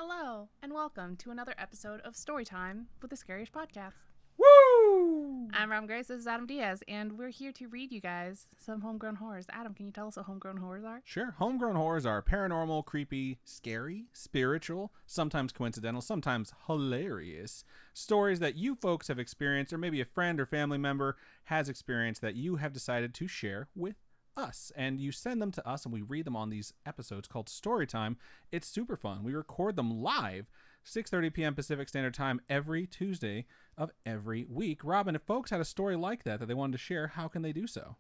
Hello, and welcome to another episode of Storytime with the Scariest Podcast. Woo! I'm Ram Grace, this is Adam Diaz, and we're here to read you guys some homegrown horrors. Adam, can you tell us what homegrown horrors are? Sure. Homegrown horrors are paranormal, creepy, scary, spiritual, sometimes coincidental, sometimes hilarious stories that you folks have experienced, or maybe a friend or family member has experienced that you have decided to share with us. And you send them to us, and we read them on these episodes called Storytime. It's super fun. We record them live, 6:30 p.m. Pacific Standard Time every Tuesday of every week. Robin, if folks had a story like that they wanted to share, how can they do so?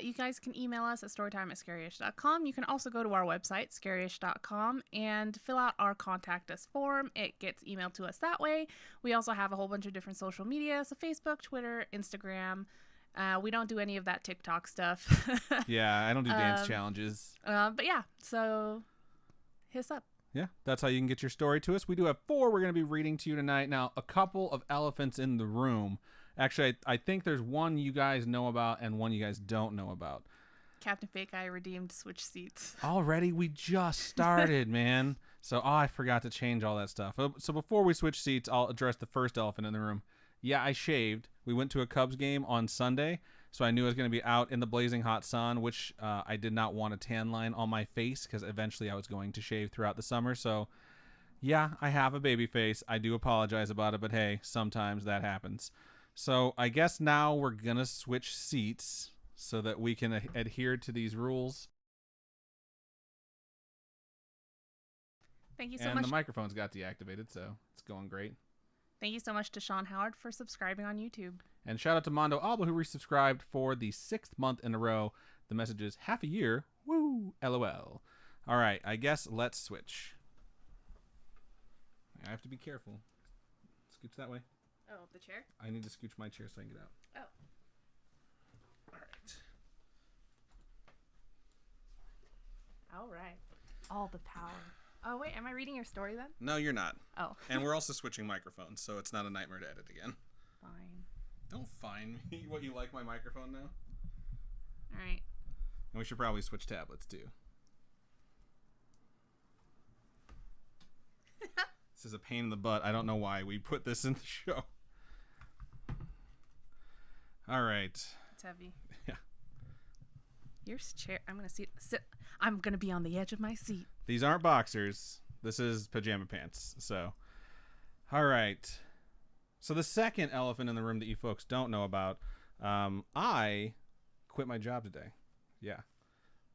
You guys can email us at storytime@scariest.com. You can also go to our website, scariest.com, and fill out our contact us form. It gets emailed to us that way. We also have a whole bunch of different social media, so Facebook, Twitter, Instagram. We don't do any of that TikTok stuff. Yeah, I don't do dance challenges. But yeah, so hit us up. Yeah, that's how you can get your story to us. We do have 4 we're going to be reading to you tonight. Now, a couple of elephants in the room. Actually, I think there's one you guys know about and one you guys don't know about. Captain Fake Eye redeemed switch seats. Already, we just started, man. So, I forgot to change all that stuff. So before we switch seats, I'll address the first elephant in the room. Yeah, I shaved. We went to a Cubs game on Sunday, so I knew I was going to be out in the blazing hot sun, which I did not want a tan line on my face because eventually I was going to shave throughout the summer. So, yeah, I have a baby face. I do apologize about it, but hey, sometimes that happens. So I guess now we're going to switch seats so that we can adhere to these rules. Thank you so and much. The microphones got deactivated, so it's going great. Thank you so much to Sean Howard for subscribing on YouTube. And shout out to Mondo Alba, who resubscribed for the 6th month in a row. The message is half a year. Woo! LOL. All right, I guess let's switch. I have to be careful. Scooch that way. Oh, the chair? I need to scooch my chair so I can get out. Oh. All right. All right. All the power. Oh, wait, am I reading your story then? No, you're not. Oh. And we're also switching microphones, so it's not a nightmare to edit again. Fine. Don't fine me. What, you like my microphone now? All right. And we should probably switch tablets, too. This is a pain in the butt. I don't know why we put this in the show. All right. It's heavy. Yeah. Your chair. I'm going to sit. I'm going to be on the edge of my seat. These aren't boxers. This is pajama pants. So, all right. So the second elephant in the room that you folks don't know about, I quit my job today. Yeah.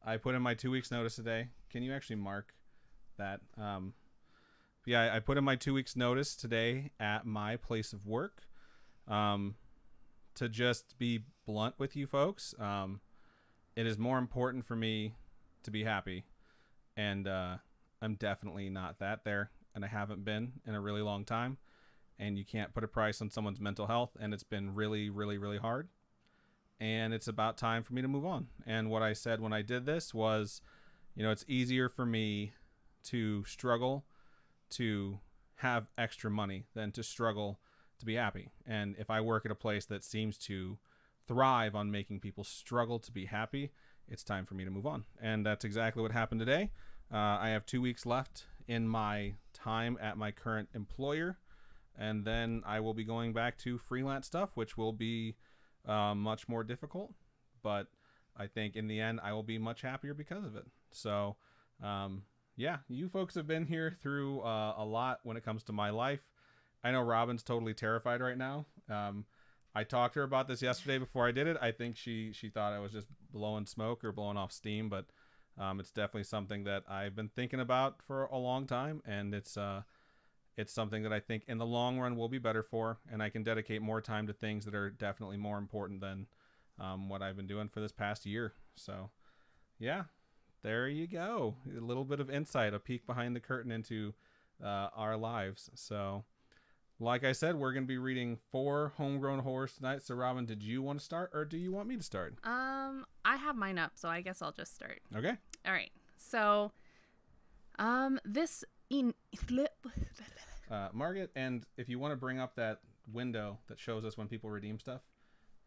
I put in my 2 weeks notice today. Can you actually mark that? Yeah, I put in my 2 weeks notice today at my place of work. To just be blunt with you folks, it is more important for me to be happy. And I'm definitely not that there. And I haven't been in a really long time. And you can't put a price on someone's mental health. And it's been really, really, really hard. And it's about time for me to move on. And what I said when I did this was, it's easier for me to struggle to have extra money than to struggle to be happy. And if I work at a place that seems to thrive on making people struggle to be happy, it's time for me to move on. And that's exactly what happened today. I have 2 weeks left in my time at my current employer. And then I will be going back to freelance stuff, which will be much more difficult. But I think in the end, I will be much happier because of it. So, yeah, you folks have been here through a lot when it comes to my life. I know Robin's totally terrified right now. I talked to her about this yesterday before I did it. I think she thought I was just blowing smoke or blowing off steam, but it's definitely something that I've been thinking about for a long time, and it's something that I think in the long run will be better for, and I can dedicate more time to things that are definitely more important than what I've been doing for this past year. So, yeah. There you go. A little bit of insight, a peek behind the curtain into our lives. So, like I said, we're going to be reading 4 homegrown horrors tonight. So, Robin, did you want to start or do you want me to start? I have mine up, so I guess I'll just start. Okay. All right. So, this Margaret, and if you want to bring up that window that shows us when people redeem stuff,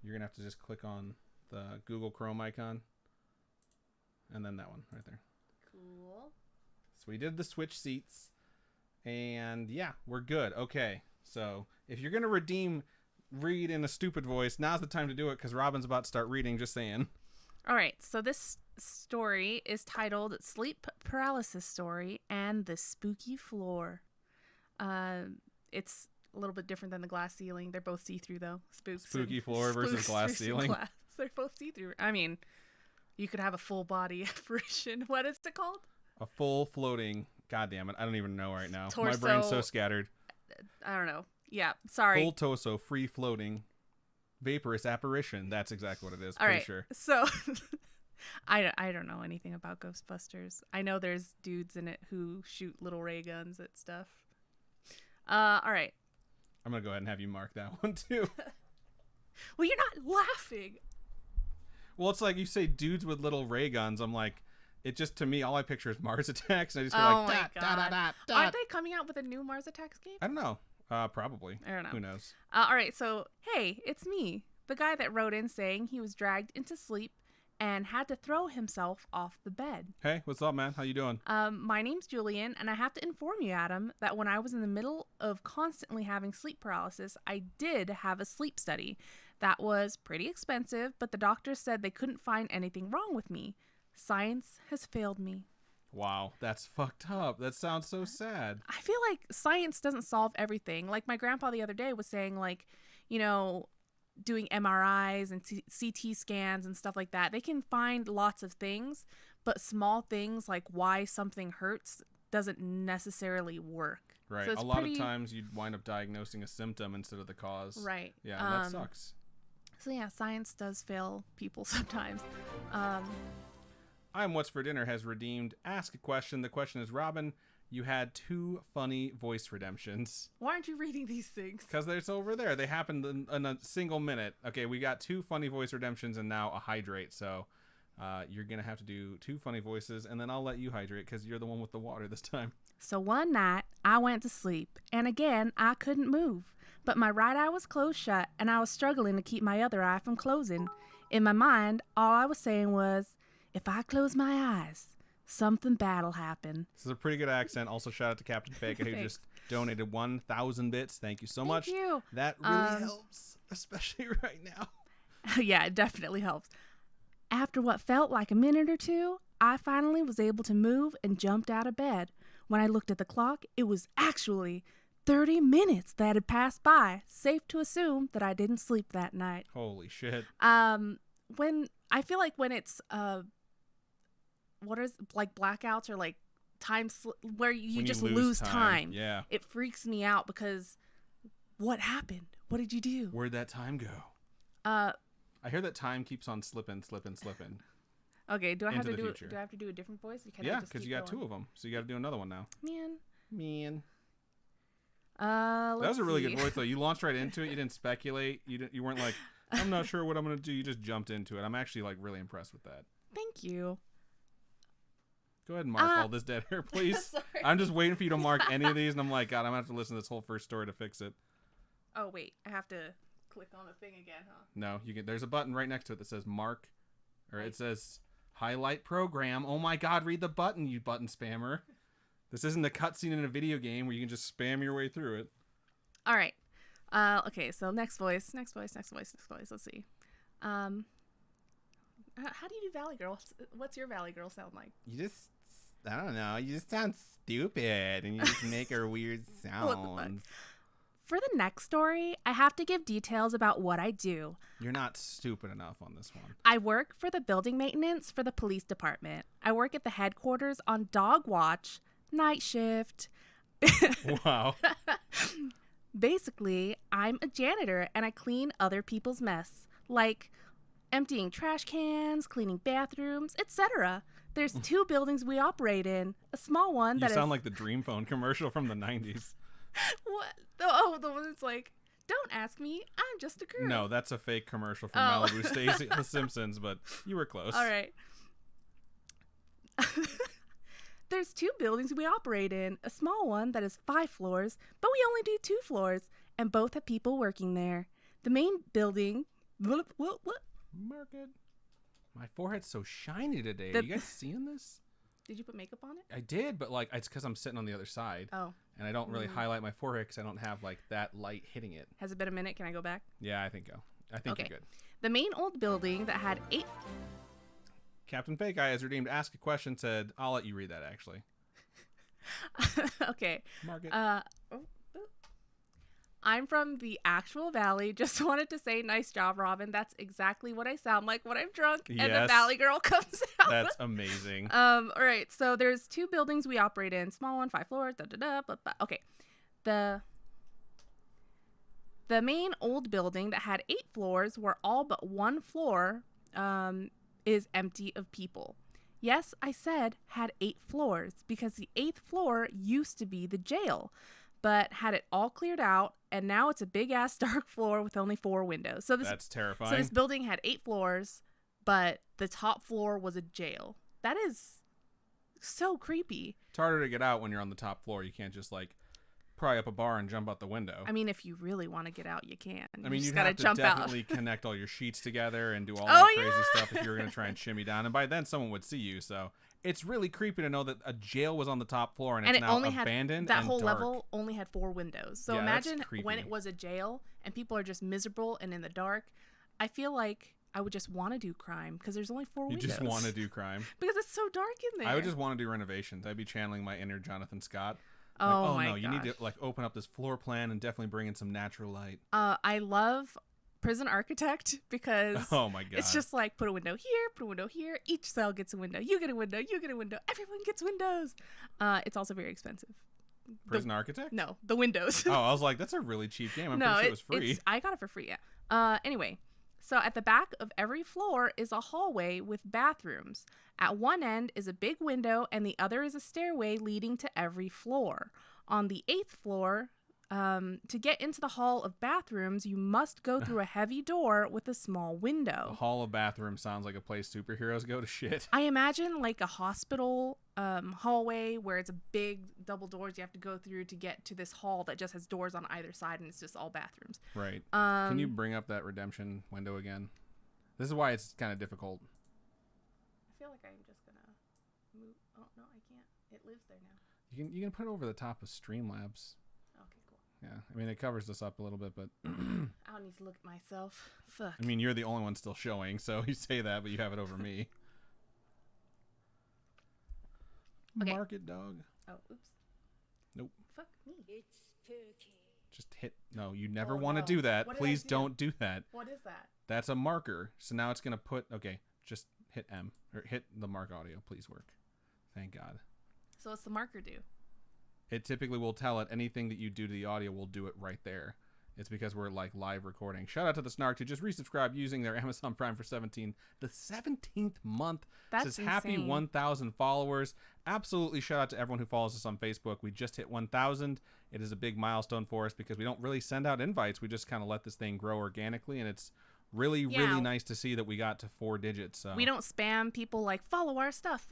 you're going to have to just click on the Google Chrome icon. And then that one right there. Cool. So we did the switch seats. And yeah, we're good. Okay. So if you're going to read in a stupid voice, now's the time to do it because Robin's about to start reading, just saying. All right. So this story is titled Sleep Paralysis Story and the Spooky Floor. It's a little bit different than the glass ceiling. They're both see-through, though. Spooky floor versus glass ceiling. Glass. They're both see-through. I mean, you could have a full body apparition. What is it called? A full floating. God damn it. I don't even know right now. Torso. My brain's so scattered. I don't know. Yeah. Sorry. Full torso, free floating, vaporous apparition. That's exactly what it is. All Pretty right. sure. So I don't know anything about Ghostbusters. I know there's dudes in it who shoot little ray guns at stuff. All right. I'm going to go ahead and have you mark that one too. Well, you're not laughing. Well, it's like you say dudes with little ray guns. I'm like, it just, to me, all I picture is Mars Attacks. And I just go like, Aren't they coming out with a new Mars Attacks game? I don't know. Probably. I don't know. Who knows? All right. So, hey, it's me. The guy that wrote in saying he was dragged into sleep and had to throw himself off the bed. Hey, what's up, man? How you doing? My name's Julian, and I have to inform you, Adam, that when I was in the middle of constantly having sleep paralysis, I did have a sleep study. That was pretty expensive, but the doctors said they couldn't find anything wrong with me. Science has failed me. Wow, that's fucked up. That sounds so sad. I feel like science doesn't solve everything. Like my grandpa the other day was saying, like, you know, doing MRIs and CT scans and stuff like that. They can find lots of things, but small things like why something hurts doesn't necessarily work. Right. So a lot of times you wind up diagnosing a symptom instead of the cause. Right. Yeah, that sucks. So yeah, science does fail people sometimes. I'm What's for Dinner has redeemed Ask a Question. The question is, Robin, you had 2 funny voice redemptions. Why aren't you reading these things? Because it's over there. They happened in a single minute. Okay, we got 2 funny voice redemptions and now a hydrate. So you're going to have to do 2 funny voices, and then I'll let you hydrate because you're the one with the water this time. So one night, I went to sleep, and again, I couldn't move. But my right eye was closed shut, and I was struggling to keep my other eye from closing. In my mind, all I was saying was, if I close my eyes, something bad'll happen. This is a pretty good accent. Also, shout out to Captain Fake, who just donated 1,000 bits. Thank you so much. Thank you. That really helps, especially right now. Yeah, it definitely helps. After what felt like a minute or two, I finally was able to move and jumped out of bed. When I looked at the clock, it was actually 30 minutes that had passed by. Safe to assume that I didn't sleep that night. Holy shit. When I feel like when it's what is like blackouts or like where you just lose time. Yeah. It freaks me out because what happened? What did you do? Where'd that time go? I hear that time keeps on slipping. Okay, do I have to do future. do I have to do a different voice? Yeah, because you got 2 of them. So you got to do another one now. Man. That was a really good voice though. You launched right into it. You didn't speculate. You weren't like, I'm not sure what I'm going to do. You just jumped into it. I'm actually like really impressed with that. Thank you. Go ahead and mark all this dead air, please. Sorry. I'm just waiting for you to mark any of these, and I'm like, God, I'm going to have to listen to this whole first story to fix it. Oh, wait. I have to click on the thing again, huh? No, you can. There's a button right next to it that says mark, or it says highlight program. Oh my God, read the button, you button spammer. This isn't a cutscene in a video game where you can just spam your way through it. All right. Okay, so next voice. Let's see. How do you do Valley Girl? What's your Valley Girl sound like? You just, I don't know. You just sound stupid, and you just make her weird sounds. For the next story, I have to give details about what I do. You're not stupid enough on this one. I work for the building maintenance for the police department. I work at the headquarters on dog watch, night shift. Wow. Basically, I'm a janitor and I clean other people's mess, like emptying trash cans, cleaning bathrooms, etc. There's 2 buildings we operate in. A small one that is... You sound like the Dream Phone commercial from the 90s. What? Oh, the one that's like, don't ask me, I'm just a girl. No, that's a fake commercial from Malibu Stacy, The Simpsons, but you were close. All right. There's 2 buildings we operate in. A small one that is 5 floors, but we only do 2 floors, and both have people working there. The main building... What? Market. My forehead's so shiny today. Are you guys seeing this? Did you put makeup on it? I did, but like it's because I'm sitting on the other side. Oh. and I don't really highlight my forehead because I don't have like that light hitting it. Has it been a minute? Can I go back? Yeah, I think Okay. you're good. The main old building that had 8... Captain Fake Eye is redeemed. Ask a question. Said, I'll let you read that actually. Okay. Mark it. I'm from the actual valley. Just wanted to say nice job, Robin. That's exactly what I sound like when I'm drunk and the Yes. valley girl comes out. That's amazing. All right. So there's 2 buildings we operate in. Small one, 5 floors. Okay. The main old building that had 8 floors, where all but 1 floor is empty of people. Yes, I said had 8 floors because the 8th floor used to be the jail, but had it all cleared out, and now it's a big-ass dark floor with only 4 windows. So That's terrifying. So this building had 8 floors, but the top floor was a jail. That is so creepy. It's harder to get out when you're on the top floor. You can't just like pry up a bar and jump out the window. I mean, if you really want to get out, you can. I mean, you just gotta have to jump definitely out. connect all your sheets together and do all Oh, that crazy yeah. stuff if you were going to try and shimmy down. And by then, someone would see you. So it's really creepy to know that a jail was on the top floor and it's it now only abandoned had that and whole dark. level only had 4 windows. So Yeah, that's imagine creepy. when it was a jail and people are just miserable and in the dark. I feel like I would just want to do crime because there's only 4 windows. You just want to do crime. Because it's so dark in there. I would just want to do renovations. I'd be channeling my inner Jonathan Scott. Oh, Like, my no, you need gosh. to like open up this floor plan and definitely bring in some natural light. I love Prison Architect because Oh my god. it's just like put a window here, put a window here. Each cell gets a window. You get a window. You get a window. Everyone gets windows. It's also very expensive. Prison Architect? No, the windows. Oh, I was like, that's a really cheap game. I'm pretty sure it was free. I got it for free. Yeah. Anyway, so at the back of every floor is a hallway with bathrooms. At one end is a big window, and the other is a stairway leading to every floor. On the 8th floor, to get into the hall of bathrooms, you must go through a heavy door with a small The window. Hall of Bathroom sounds like a place superheroes go to shit. I imagine like a hospital hallway where it's a big double doors you have to go through to get to this hall that just has doors on either side and it's just all bathrooms. Right. Can you bring up that redemption window again? This is why it's kind of difficult. I feel like I'm just gonna move. Oh no, I can't. It lives there now. You can put it over the top of Streamlabs. Okay, cool. Yeah, I mean it covers this up a little bit, but I don't need to look at myself. Fuck. I mean you're the only one still showing, so you say that, but you have it over me. Okay. Mark it, dog. Oh, oops. Nope. Fuck me. It's spooky. Just hit. No, you never Oh, want to no. do that. What did I Please do? don't do that. What is that? That's a marker. So now it's gonna put. Okay, just hit M or hit the mark audio. Please work. Thank God. So what's the marker do? It typically will tell it anything that you do to the audio will do it right there. It's because we're like live recording. Shout out to the Snark who just resubscribed using their Amazon Prime for the 17th month. That's Says happy insane. 1,000 followers. Absolutely shout out to everyone who follows us on Facebook. We just hit 1,000. It is a big milestone for us because we don't really send out invites. We just kind of let this thing grow organically, and it's really nice to see that we got to 4 digits. So We don't spam people like follow our stuff.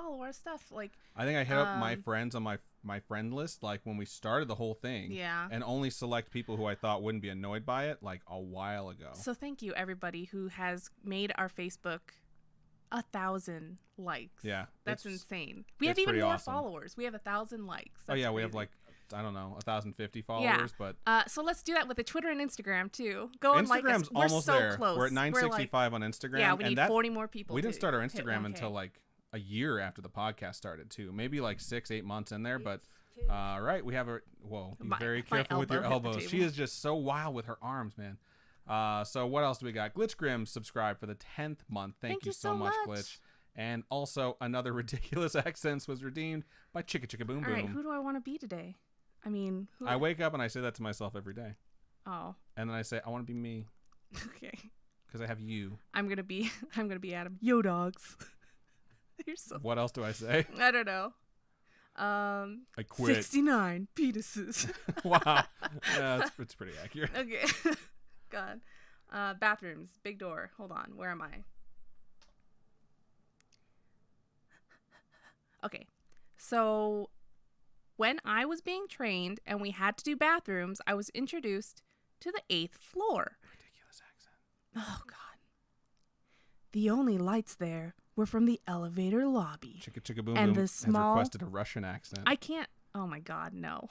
Like I think I hit up my friends on my friend list like when we started the whole thing. Yeah. And only select people who I thought wouldn't be annoyed by it like a while ago. So thank you everybody who has made our Facebook 1,000 likes. Yeah, That's it's- insane. We have it's even pretty more awesome. followers. We have 1,000 likes. Oh yeah, That's we have crazy. like I don't know 1,050 followers, but So let's do that with the Twitter and Instagram too. Go and like us. Instagram's We're almost so there. close. We're at 965 on Instagram. Yeah, we and need that, 40 more people. We didn't to start our hit Instagram 1K. until like a year after the podcast started too. Maybe like 6-8 months in there, but right, we have a whoa. Be very my careful with your elbow hit the elbows. She table. is just so wild with her arms, man. So what else do we got? Glitch Grim subscribed for the 10th month. Thank you so much, Glitch. And also another ridiculous accents was redeemed by Chicka Chicka Boom All Boom. right, who do I want to be today? I mean, who? I wake up and I say that to myself every day. Oh, And then I say, I want to be me okay. because I have you. I'm gonna be Adam. Yo, dogs. You're so. What else do I say? I don't know. I quit. 69 penises. Wow. Yeah, it's pretty accurate. Okay. God. Bathrooms. Big door. Hold on. Where am I? Okay. So when I was being trained and we had to do bathrooms, I was introduced to the 8th floor. Ridiculous accent. Oh, God. The only lights there were from the elevator lobby. Chicka Chicka Boom And Boom the has small- requested a Russian accent. I can't. Oh, my God. No.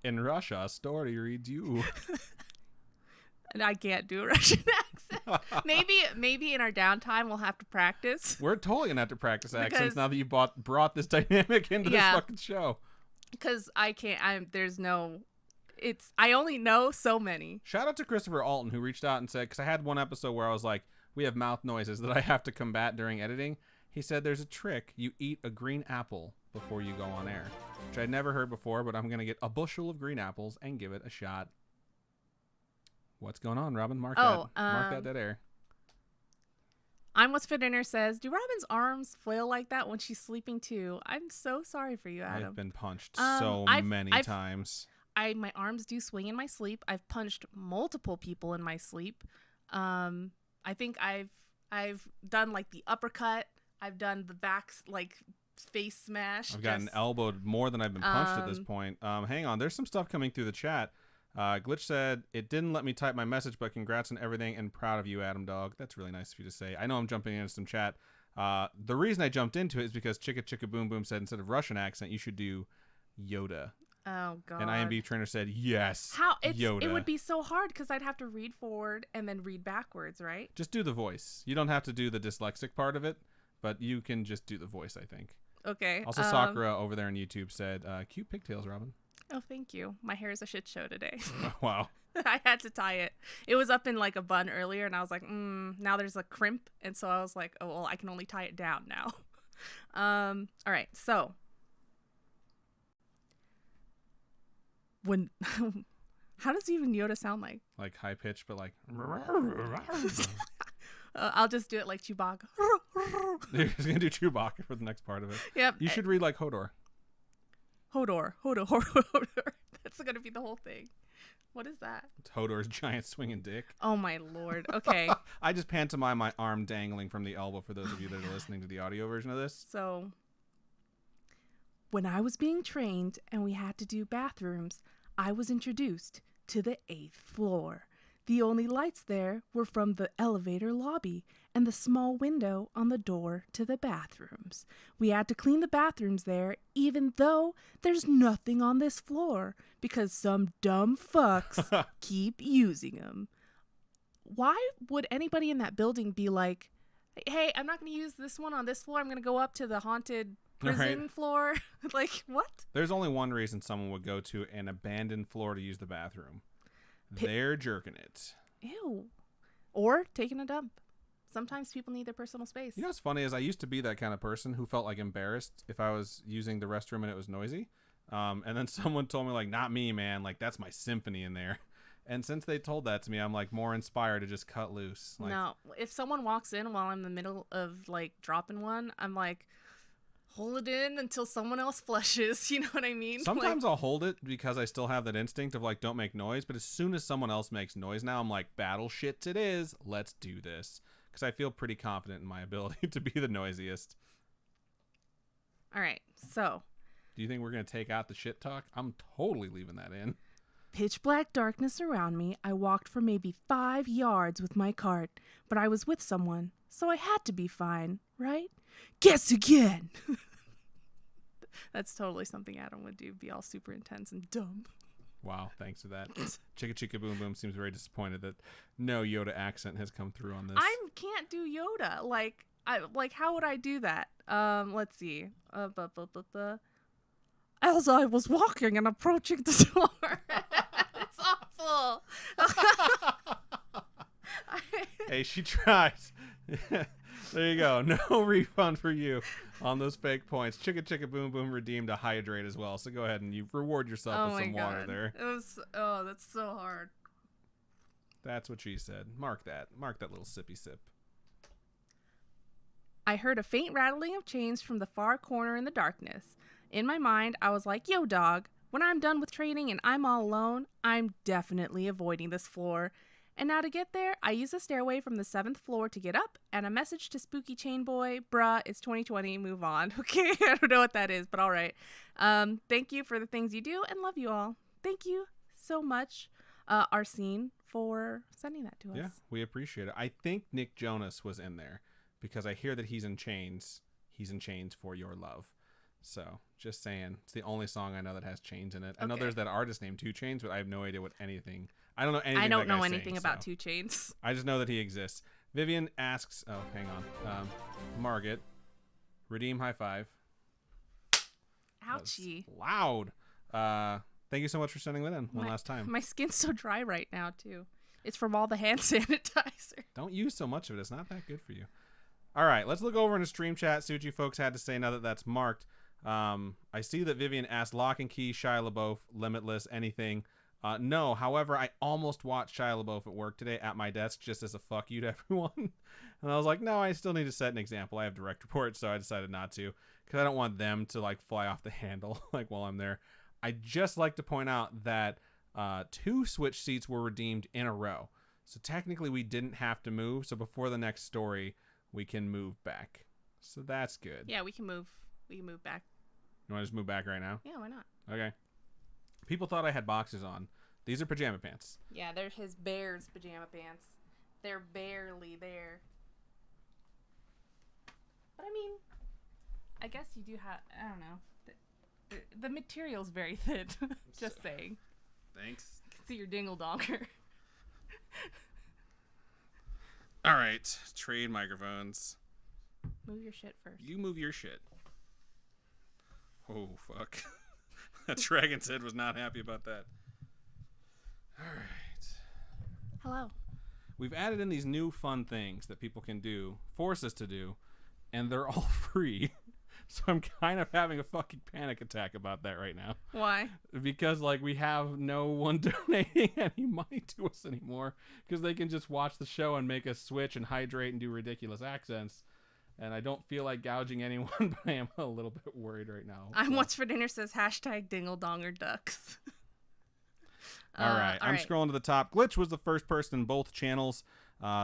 In Russia, a story reads you. And I can't do a Russian accent. Maybe in our downtime we'll have to practice. We're totally gonna have to practice accents Because- now that you brought this dynamic into this fucking show. Because I can't. I only know so many. Shout out to Christopher Alton, who reached out and said, because I had one episode where I was like, we have mouth noises that I have to combat during editing. He said there's a trick. You eat a green apple before you go on air, which I'd never heard before, but I'm going to get a bushel of green apples and give it a shot. What's going on, Robin? Mark that dead air. I'm What's For Dinner says, do Robin's arms flail like that when she's sleeping too? I'm so sorry for you, Adam. I've been punched many times. My arms do swing in my sleep. I've punched multiple people in my sleep. I think I've done like the uppercut. I've done the back like face smash. I've gotten elbowed more than I've been punched at this point. Hang on, there's some stuff coming through the chat. Glitch said, it didn't let me type my message, but congrats on everything and proud of you, Adam Dog. That's really nice of you to say. I know I'm jumping into some chat. The reason I jumped into it is because Chicka Chicka Boom Boom said instead of Russian accent, you should do Yoda. Oh, God. And IMB Trainer said, yes, Yoda. It would be so hard because I'd have to read forward and then read backwards, right? Just do the voice. You don't have to do the dyslexic part of it, but you can just do the voice, I think. Okay. Also, Sakura over there on YouTube said, cute pigtails, Robin. Oh, thank you. My hair is a shit show today. Oh, wow. I had to tie it. It was up in like a bun earlier, and I was like, now there's a crimp. And so I was like, oh, well, I can only tie it down now. All right. So how does even Yoda sound like? Like high pitched, but like. I'll just do it like Chewbacca. You're just going to do Chewbacca for the next part of it. Yep. You should read like Hodor. Hodor. That's going to be the whole thing. What is that? It's Hodor's giant swinging dick. Oh, my Lord. Okay. I just pantomime my arm dangling from the elbow for those of you that are listening to the audio version of this. So, when I was being trained and we had to do bathrooms, I was introduced to the 8th floor. The only lights there were from the elevator lobby and the small window on the door to the bathrooms. We had to clean the bathrooms there even though there's nothing on this floor because some dumb fucks keep using them. Why would anybody in that building be like, hey, I'm not going to use this one on this floor. I'm going to go up to the haunted prison floor? Like, what? There's only one reason someone would go to an abandoned floor to use the bathroom. They're jerking it. Ew. Or taking a dump. Sometimes people need their personal space. You know what's funny is I used to be that kind of person who felt like embarrassed if I was using the restroom and it was noisy. And then someone told me like, not me, man. Like, that's my symphony in there. And since they told that to me, I'm like more inspired to just cut loose. Like, no, if someone walks in while I'm in the middle of like dropping one, I'm like, hold it in until someone else flushes. You know what I mean? Sometimes I'll hold it because I still have that instinct of like, don't make noise. But as soon as someone else makes noise now, I'm like, battle shit it is. Let's do this. Because I feel pretty confident in my ability to be the noisiest. All right. So. Do you think we're going to take out the shit talk? I'm totally leaving that in. Pitch black darkness around me. I walked for maybe 5 yards with my cart. But I was with someone. So I had to be fine, right? Guess again. That's totally something Adam would do. Be all super intense and dumb. Wow, thanks for that. Chicka Chicka Boom Boom seems very disappointed that no Yoda accent has come through on this. I can't do Yoda. Like how would I do that? Let's see. As I was walking and approaching the door. It's awful. Hey, she tries. There you go. No refund for you on those fake points. Chicka Chicka Boom Boom redeemed a hydrate as well. So go ahead and you reward yourself with some water there. That's so hard. That's what she said. Mark that. Mark that little sippy sip. I heard a faint rattling of chains from the far corner in the darkness. In my mind, I was like, yo, dog, when I'm done with training and I'm all alone, I'm definitely avoiding this floor. And now to get there, I use a stairway from the 7th floor to get up, and a message to Spooky Chain Boy, bruh, it's 2020, move on. Okay, I don't know what that is, but all right. Thank you for the things you do, and love you all. Thank you so much, Arsene, for sending that to us. Yeah, we appreciate it. I think Nick Jonas was in there, because I hear that he's in chains. He's in chains for your love. So, just saying. It's the only song I know that has chains in it. I know Okay. there's that artist named 2 Chainz, but I have no idea what anything. I don't know anything. I don't that know guy's anything saying, about so. 2 Chainz. I just know that he exists. Vivian asks, oh, hang on. Margaret, redeem high five. Ouchie. That's loud. Thank you so much for sending that in one last time. My skin's so dry right now, too. It's from all the hand sanitizer. Don't use so much of it. It's not that good for you. All right, let's look over in the stream chat, see what you folks had to say now that that's marked. I see that Vivian asked Lock and Key, Shia LaBeouf, Limitless, anything. No, however, I almost watched Shia LaBeouf at work today at my desk just as a fuck you to everyone. And I was like, no, I still need to set an example. I have direct reports, so I decided not to because I don't want them to like fly off the handle like while I'm there. I'd just like to point out that 2 Switch seats were redeemed in a row. So technically we didn't have to move. So before the next story, we can move back. So that's good. Yeah, we can move. We can move back. You want to just move back right now? Yeah, why not? Okay. People thought I had boxers on. These are pajama pants. Yeah, they're his bear's pajama pants. They're barely there. But I mean, I guess you do have, I don't know. The material's very thin. Just saying. Thanks. You can see your dingle donger. All right. Trade microphones. Move your shit first. You move your shit. Oh, fuck. That dragon's head was not happy about that. All right. Hello. We've added in these new fun things that people can do, force us to do, and they're all free. So I'm kind of having a fucking panic attack about that right now. Why? Because, like, we have no one donating any money to us anymore because they can just watch the show and make us switch and hydrate and do ridiculous accents. And I don't feel like gouging anyone, but I am a little bit worried right now. I'm What's for Dinner says hashtag dingle donger ducks. All right. I'm scrolling to the top. Glitch was the first person in both channels.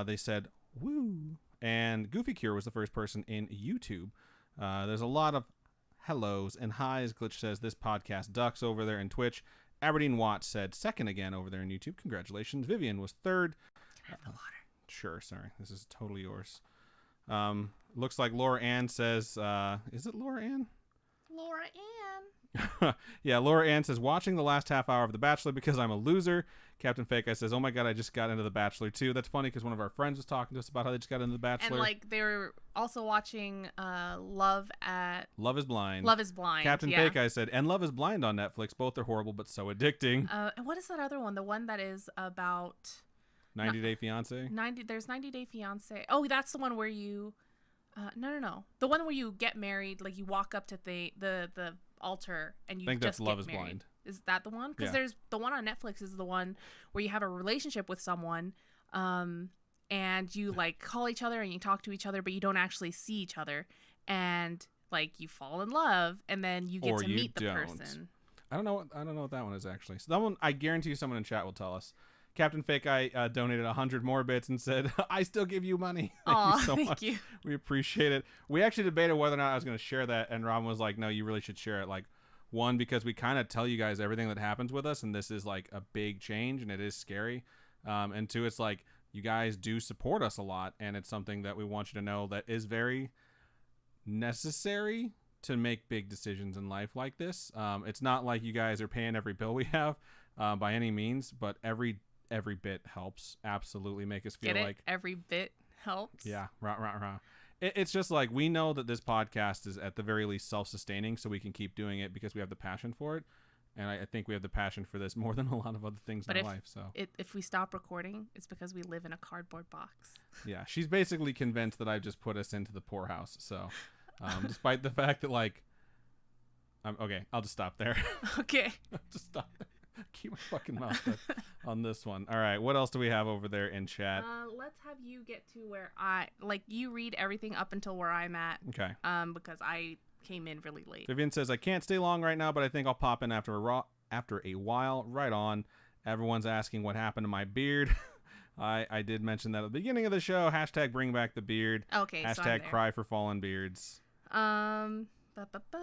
They said, woo. And Goofy Cure was the first person in YouTube. There's a lot of hellos and highs. Glitch says this podcast ducks over there in Twitch. Aberdeen Watts said second again over there in YouTube. Congratulations. Vivian was third. Have the water. Sure. Sorry. This is totally yours. Looks like Laura Ann says, is it Laura Ann? Laura Ann. Yeah, Laura Ann says, watching the last half hour of The Bachelor because I'm a loser. Captain Fake Eye says, oh my god, I just got into The Bachelor too. That's funny because one of our friends was talking to us about how they just got into The Bachelor. And like they were also watching Love is Blind. Love is Blind. Captain Fake Eye said, and Love is Blind on Netflix. Both are horrible but so addicting. And what is that other one? The one that is about 90 Day Fiance? There's 90 Day Fiance. Oh, that's the one where you no. The one where you get married, like you walk up to the altar and you I think just that's Love get is married. Blind. Is that the one? Because Yeah. there's the one on Netflix is the one where you have a relationship with someone, and you like call each other and you talk to each other, but you don't actually see each other, and like you fall in love, and then you get Or to you meet the don't. person. I don't know what that one is actually. So that one, I guarantee you someone in chat will tell us. Captain Fake Eye donated 100 more bits and said, I still give you money. Thank you so much. Thank you. We appreciate it. We actually debated whether or not I was going to share that, and Robin was like, no, you really should share it. Like, one, because we kind of tell you guys everything that happens with us, and this is like a big change, and it is scary. And two, it's like, you guys do support us a lot, and it's something that we want you to know that is very necessary to make big decisions in life like this. It's not like you guys are paying every bill we have by any means, but every bit helps. Absolutely make us feel Get it? like Every bit helps. yeah, rah. It's just like we know that this podcast is at the very least self-sustaining, so we can keep doing it because we have the passion for it, and I think we have the passion for this more than a lot of other things in our life. So if we stop recording, it's because we live in a cardboard box. yeah, she's basically convinced that I've just put us into the poorhouse. So despite the fact that like okay, I'll just stop there. Okay. Just stop there. Keep my fucking mouth shut on this one. All right, what else do we have over there in chat? Let's have you get to where you read everything up until where I'm at. Okay. Because I came in really late. Vivian says, I can't stay long right now, but I think I'll pop in after a while. Right on. Everyone's asking what happened to my beard. I did mention that at the beginning of the show. Hashtag bring back the beard. Okay, so I'm Hashtag there. cry for fallen beards. Ba-ba-ba.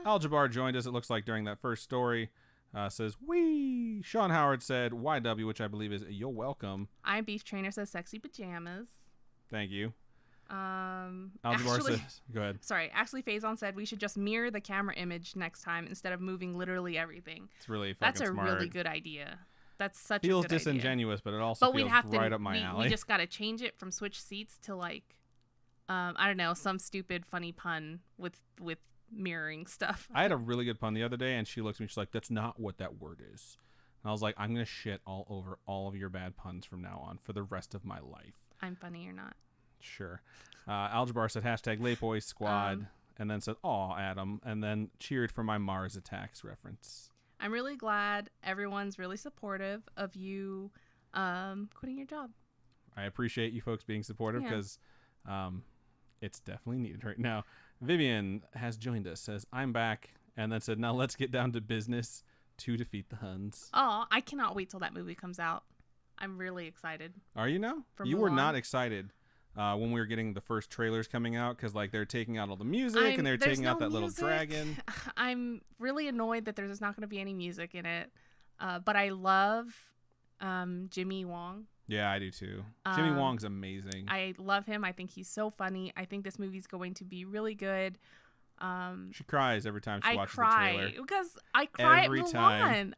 Aljabar joined us, it looks like, during that first story. Says, wee. Sean Howard said, YW, which I believe is you're welcome. I'm Beef Trainer says sexy pajamas. Thank you. Algebar says, go ahead. Sorry, actually, Faison said we should just mirror the camera image next time instead of moving literally everything. It's really fucking That's a smart. really good idea. That's such feels a good disingenuous, idea. but it also we'd feels have right to, up my alley. We just got to change it from switch seats to like, I don't know, some stupid funny pun with mirroring stuff. I had a really good pun the other day, and she looks at me. She's like, "That's not what that word is." And I was like, "I'm gonna shit all over all of your bad puns from now on for the rest of my life." I'm funny or not? Sure. Algebar said hashtag Late Boys Squad, and then said, "Aw, Adam," and then cheered for my Mars Attacks reference. I'm really glad everyone's really supportive of you quitting your job. I appreciate you folks being supportive because it's definitely needed right now. Vivian has joined us, says, "I'm back," and then said, "Now let's get down to business to defeat the Huns." Oh, I cannot wait till that movie comes out. I'm really excited. Are you now? You were not excited when we were getting the first trailers coming out because like they're taking out all the music and they're taking out that little dragon. I'm really annoyed that there's not going to be any music in it, but I love Jimmy Wong. Yeah, I do too. Jimmy Wong's amazing. I love him. I think he's so funny. I think this movie's going to be really good. She cries every time she watches the trailer. Because I cry every at Mulan. time.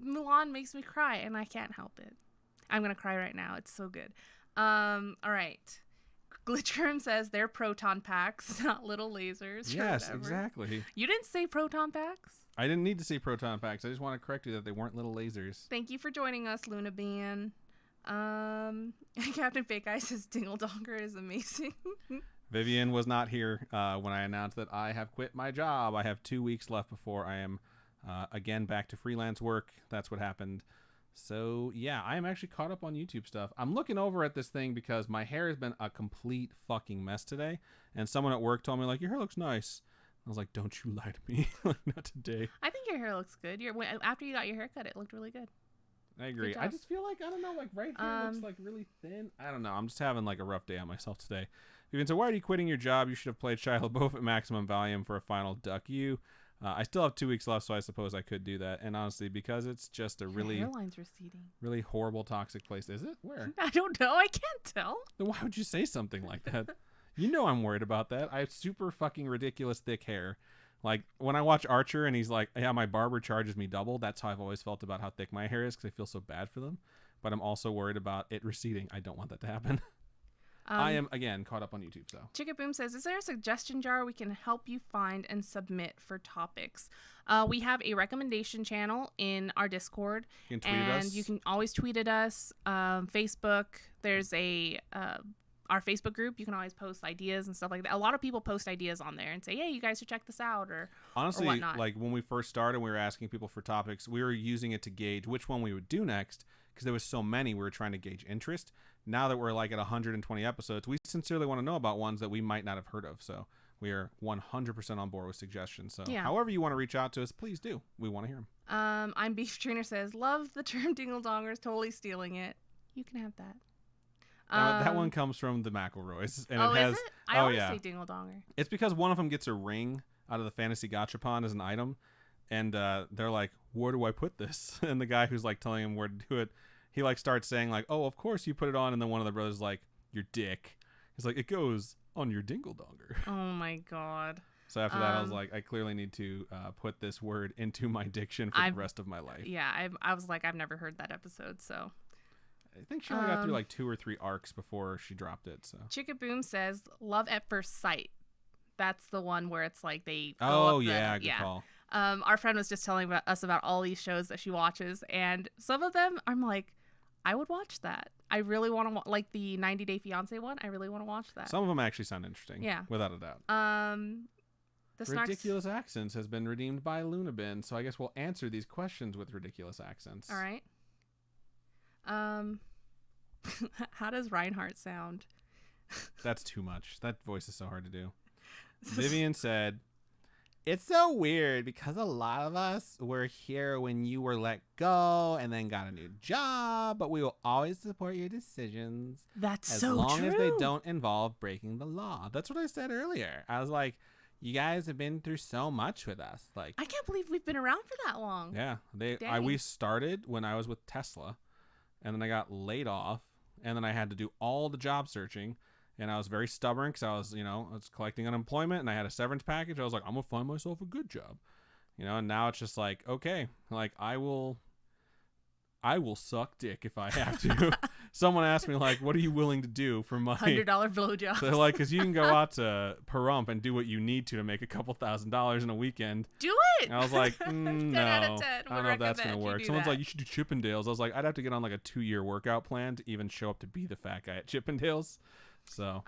Mulan makes me cry and I can't help it. I'm going to cry right now. It's so good. All right. Glitchworm says they're proton packs, not little lasers. Yes, exactly. You didn't say proton packs? I didn't need to say proton packs. I just want to correct you that they weren't little lasers. Thank you for joining us, Luna Bean. Captain Fake Eye says Dingle Donger is amazing. Vivian was not here when I announced that I have quit my job. I have 2 weeks left before I am again back to freelance work. That's what happened. So yeah, I am actually caught up on YouTube stuff. I'm looking over at this thing because my hair has been a complete fucking mess today. And someone at work told me like, "Your hair looks nice." I was like, "Don't you lie to me." Not today. I think your hair looks good. After you got your haircut, it looked really good. I agree. I just feel like, I don't know, like right here looks like really thin. I don't know. I'm just having like a rough day on myself today. Even so, why are you quitting your job? You should have played Shia LaBeouf at maximum volume for a final duck you. I still have 2 weeks left, so I suppose I could do that. And honestly, because it's just a really, hairline's receding. Really horrible, toxic place. Is it? Where? I don't know. I can't tell. Then why would you say something like that? You know I'm worried about that. I have super fucking ridiculous thick hair. Like, when I watch Archer and he's like, "Yeah, my barber charges me double," that's how I've always felt about how thick my hair is because I feel so bad for them. But I'm also worried about it receding. I don't want that to happen. I am, again, caught up on YouTube, so. Chickaboom says, is there a suggestion jar we can help you find and submit for topics? We have a recommendation channel in our Discord. You can tweet at us. And you can always tweet at us. Facebook, there's our Facebook group. You can always post ideas and stuff like that. A lot of people post ideas on there and say, "Hey, you guys should check this out," honestly, or whatnot. Like when we first started, we were asking people for topics. We were using it to gauge which one we would do next because there was so many. We were trying to gauge interest. Now that we're like at 120 episodes, we sincerely want to know about ones that we might not have heard of. So we are 100% on board with suggestions. So however you want to reach out to us, please do. We want to hear them. I'm Beef Trainer says, love the term dingle dongers, totally stealing it. You can have that. That one comes from the McElroys. And it has, is it? I always say dingle donger. It's because one of them gets a ring out of the Fantasy Gachapon as an item. And they're like, "Where do I put this?" And the guy who's like telling him where to do it, he like starts saying like, "Oh, of course you put it on." And then one of the brothers like, "Your dick." He's like, "It goes on your dingle donger." Oh my God. So after that, I was like, I clearly need to put this word into my diction for the rest of my life. Yeah, I was like, I've never heard that episode, so. I think she only got through like 2 or 3 arcs before she dropped it. So Chickaboom says, love at first sight. That's the one where it's like they go Oh, up yeah, good call. Our friend was just telling us about all these shows that she watches, and some of them, I'm like, I would watch that. I really want to like the 90 Day Fiance one. I really want to watch that. Some of them actually sound interesting. Yeah, without a doubt. The ridiculous accents has been redeemed by Lunabin, so I guess we'll answer these questions with ridiculous accents. All right. How does Reinhardt sound? That's too much. That voice is so hard to do. Vivian said, "It's so weird because a lot of us were here when you were let go and then got a new job, but we will always support your decisions. That's as so true. As long as they don't involve breaking the law." That's what I said earlier. I was like, you guys have been through so much with us. Like, I can't believe we've been around for that long. Yeah. We started when I was with Tesla, and then I got laid off, and then I had to do all the job searching. And I was very stubborn because I was collecting unemployment and I had a severance package. I was like, I'm going to find myself a good job. And now it's just like, okay, like I will suck dick if I have to. Someone asked me, like, what are you willing to do for my $100 blowjob? So, like, because you can go out to Pahrump and do what you need to make a couple $1,000s in a weekend. Do it! And I was like, 10 no. out of 10. I don't know if that's going to work. Someone's like, you should do Chippendales. I was like, I'd have to get on, like, a 2-year workout plan to even show up to be the fat guy at Chippendales. So.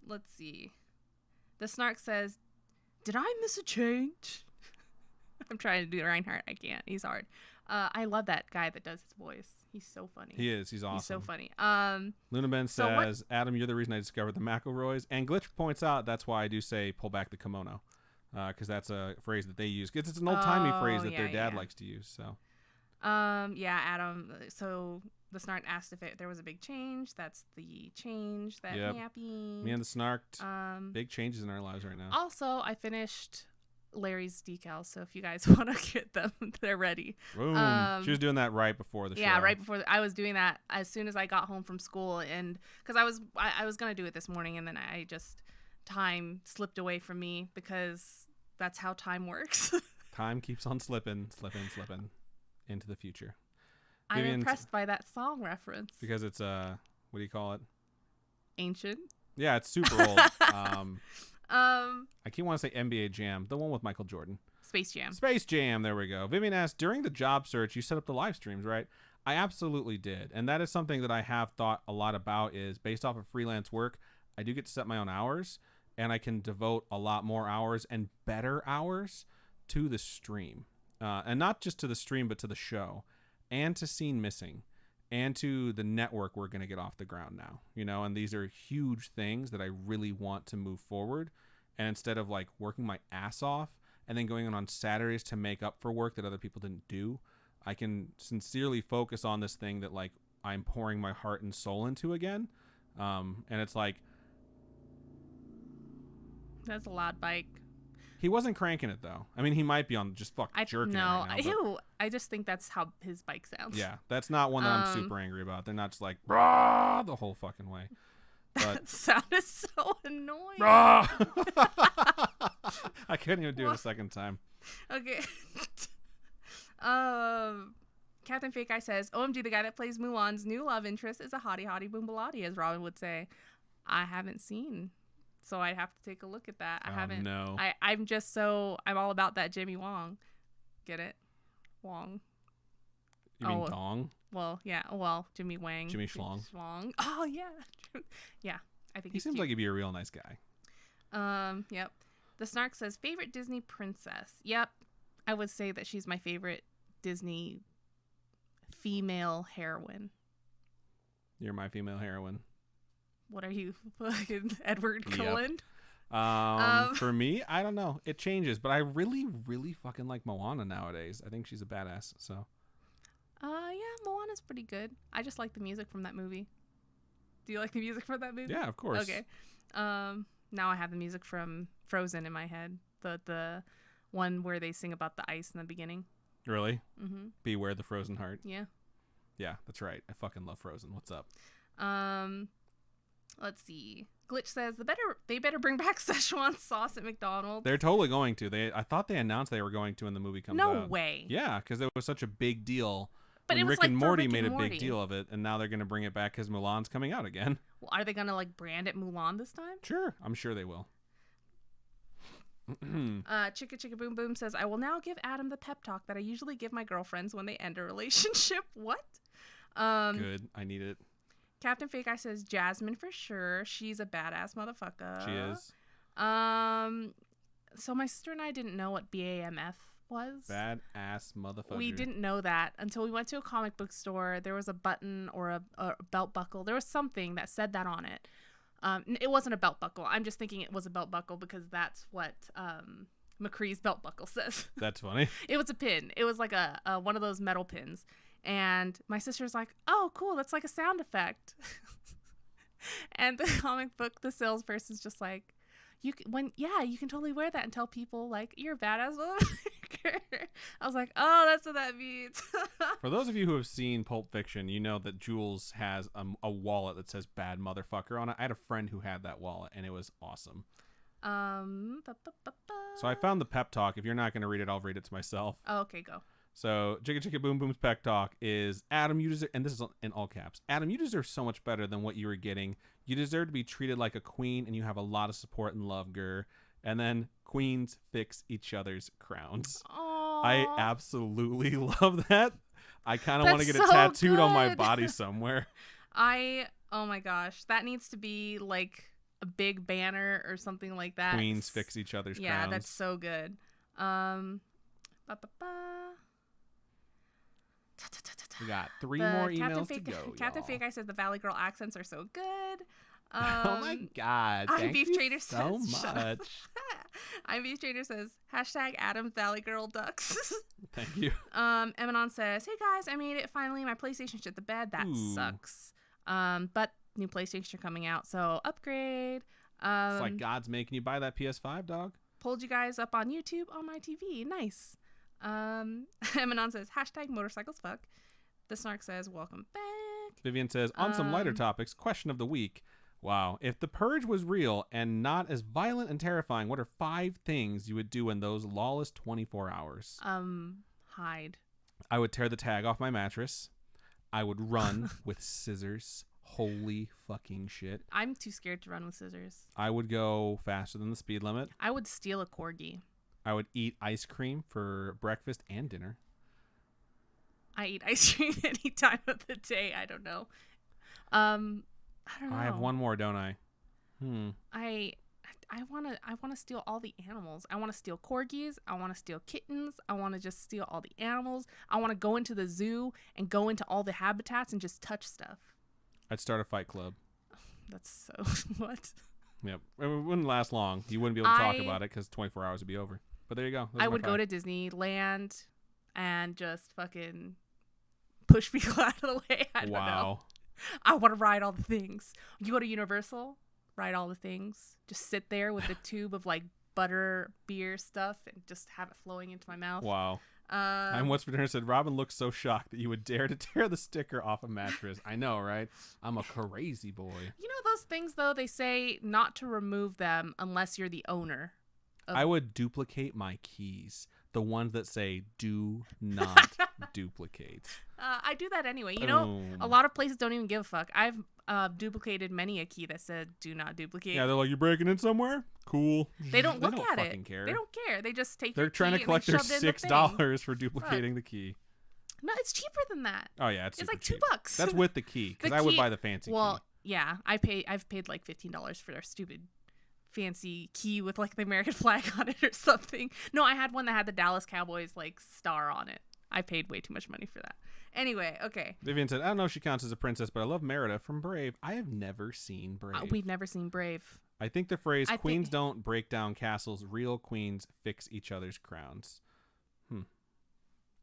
Let's see. The Snark says, did I miss a change? I'm trying to do Reinhardt. I can't. He's hard. I love that guy that does his voice. He's so funny. He is. He's awesome. He's so funny. Lunabend says, Adam, you're the reason I discovered the McElroys. And Glitch points out that's why I do say pull back the kimono. Because that's a phrase that they use. Because it's an old-timey phrase that their dad likes to use. So. Yeah, Adam. So the Snark asked if there was a big change. That's the change that happened. Me and the Snark. Big changes in our lives right now. Also, I finished Larry's decals, so if you guys want to get them, they're ready. Boom. She was doing that right before the show. Yeah, right before. I was doing that as soon as I got home from school, and because I was gonna do it this morning, and then time slipped away from me because that's how time works. Time keeps on slipping into the future. I'm impressed by that song reference because it's what do you call it? Ancient. Yeah, it's super old. I keep want to say NBA Jam, the one with Michael Jordan. Space Jam. Space Jam, there we go. Vivian asked, during the job search, you set up the live streams, right? I absolutely did. And that is something that I have thought a lot about is based off of freelance work, I do get to set my own hours and I can devote a lot more hours and better hours to the stream. And not just to the stream, but to the show and to Scene Missing and to the network we're going to get off the ground now, and these are huge things that I really want to move forward. And instead of like working my ass off and then going on Saturdays to make up for work that other people didn't do, I can sincerely focus on this thing that like I'm pouring my heart and soul into again. And it's like, that's a loud bike. He wasn't cranking it though. I mean, he might be on just fucking jerking it right now. I just think that's how his bike sounds. Yeah, that's not one that I'm super angry about. They're not just like rah the whole fucking way. But that sounded so annoying. Rah! I couldn't even do it a second time. Okay. Captain Fake Eye says, OMG, the guy that plays Mulan's new love interest is a hottie boombalati, as Robin would say. I haven't seen, so I'd have to take a look at that. I haven't. No. I'm all about that Jimmy Wong. Get it? Wong. You mean Dong? Well, yeah. Well, Jimmy Wang. Jimmy Schlong. Oh, yeah. Yeah. I think he seems like he'd be a real nice guy. Yep. The Snark says, favorite Disney princess. Yep. I would say that she's my favorite Disney female heroine. You're my female heroine. What are you, fucking Edward Cullen? Yep. For me, I don't know. It changes, but I really, really fucking like Moana nowadays. I think she's a badass, so. Yeah, Moana's pretty good. I just like the music from that movie. Do you like the music from that movie? Yeah, of course. Okay. Now I have the music from Frozen in my head. The one where they sing about the ice in the beginning. Really? Mm-hmm. Beware the frozen heart. Yeah. Yeah, that's right. I fucking love Frozen. What's up? Let's see. Glitch says they better bring back Szechuan sauce at McDonald's. They're totally going to. I thought they announced they were going to when the movie comes out. No way. Yeah, because it was such a big deal. But it was Rick like and for Morty Rick made and a big Morty. deal of it, and now they're going to bring it back because Mulan's coming out again. Well, are they going to like brand it Mulan this time? Sure, I'm sure they will. Chicka Chicka Boom Boom says, I will now give Adam the pep talk that I usually give my girlfriends when they end a relationship. What? Good. I need it. Captain Fake Eye says Jasmine for sure. She's a badass motherfucker. She is. So my sister and I didn't know what BAMF was. Badass motherfucker. We didn't know that until we went to a comic book store. There was a button or a belt buckle. There was something that said that on it. It wasn't a belt buckle. I'm just thinking it was a belt buckle because that's what McCree's belt buckle says. That's funny. It was a pin. It was like a one of those metal pins. And my sister's like, oh, cool. That's like a sound effect. And the comic book, the salesperson's just like, you can totally wear that and tell people like you're a badass motherfucker. I was like, oh, that's what that means. For those of you who have seen Pulp Fiction, you know that Jules has a wallet that says "bad motherfucker" on it. I had a friend who had that wallet, and it was awesome. So I found the pep talk. If you're not going to read it, I'll read it to myself. Oh, okay, go. So Chicka Chicka Boom Boom's pep talk is, Adam, you deserve, and this is in all caps, Adam, you deserve so much better than what you were getting. You deserve to be treated like a queen, and you have a lot of support and love, Gur. And then queens fix each other's crowns. Aww. I absolutely love that. I kind of want to get it so tattooed on my good. body somewhere. Oh my gosh, that needs to be like a big banner or something like that. Queens fix each other's crowns. Yeah, that's so good. We got 3 more emails to go. Captain y'all. Fake Eye says the Valley Girl accents are so good. Oh my God! Thank Beef you Trader so says, much. I'm Beef Trader says #Adam Valley Girl Ducks. Thank you. Emanon says, hey guys, I made it finally. My PlayStation shit the bed. That sucks. But new PlayStation are coming out, so upgrade. It's like God's making you buy that PS5, dog. Pulled you guys up on YouTube on my TV. Nice. Emanon says #motorcycles fuck. The Snark says welcome back. Vivian says, on some lighter topics, question of the week. Wow. If the purge was real and not as violent and terrifying, what are 5 things you would do in those lawless 24 hours? Hide. I would tear the tag off my mattress. I would run with scissors. Holy fucking shit. I'm too scared to run with scissors. I would go faster than the speed limit. I would steal a corgi. I would eat ice cream for breakfast and dinner. I eat ice cream any time of the day. I don't know. I don't know. I have one more, don't I? I want to steal all the animals. I want to steal corgis. I want to steal kittens. I want to just steal all the animals. I want to go into the zoo and go into all the habitats and just touch stuff. I'd start a fight club. That's so what? Yep. It wouldn't last long. You wouldn't be able to talk about it because 24 hours would be over. But there you go. I would go to Disneyland and just fucking push people out of the way. I don't know. I want to ride all the things. You go to Universal, ride all the things. Just sit there with a tube of like butter beer stuff and just have it flowing into my mouth. Wow. And What's for Dinner said, Robin looks so shocked that you would dare to tear the sticker off a mattress. I know, right? I'm a crazy boy. You know those things, though, they say not to remove them unless you're the owner. I would duplicate my keys. The ones that say, do not duplicate. I do that anyway. You know, a lot of places don't even give a fuck. I've duplicated many a key that said, do not duplicate. Yeah, they're like, you breaking in somewhere? Cool. They don't look at it. Care. They don't care. They just take They're your key trying to collect their $6 for duplicating Fuck. the key. No, it's cheaper than that. Oh, yeah. It's like cheap. $2. That's with the key, because I would buy the fancy key. Well, yeah. I've paid like $15 for their stupid fancy key with like the American flag on it or something. No, I had one that had the Dallas Cowboys like star on it. I paid way too much money for that. Anyway, okay. Vivian said, I don't know if she counts as a princess, but I love Merida from Brave. I have never seen Brave. We've never seen Brave. I think the phrase, queens don't break down castles, real queens fix each other's crowns.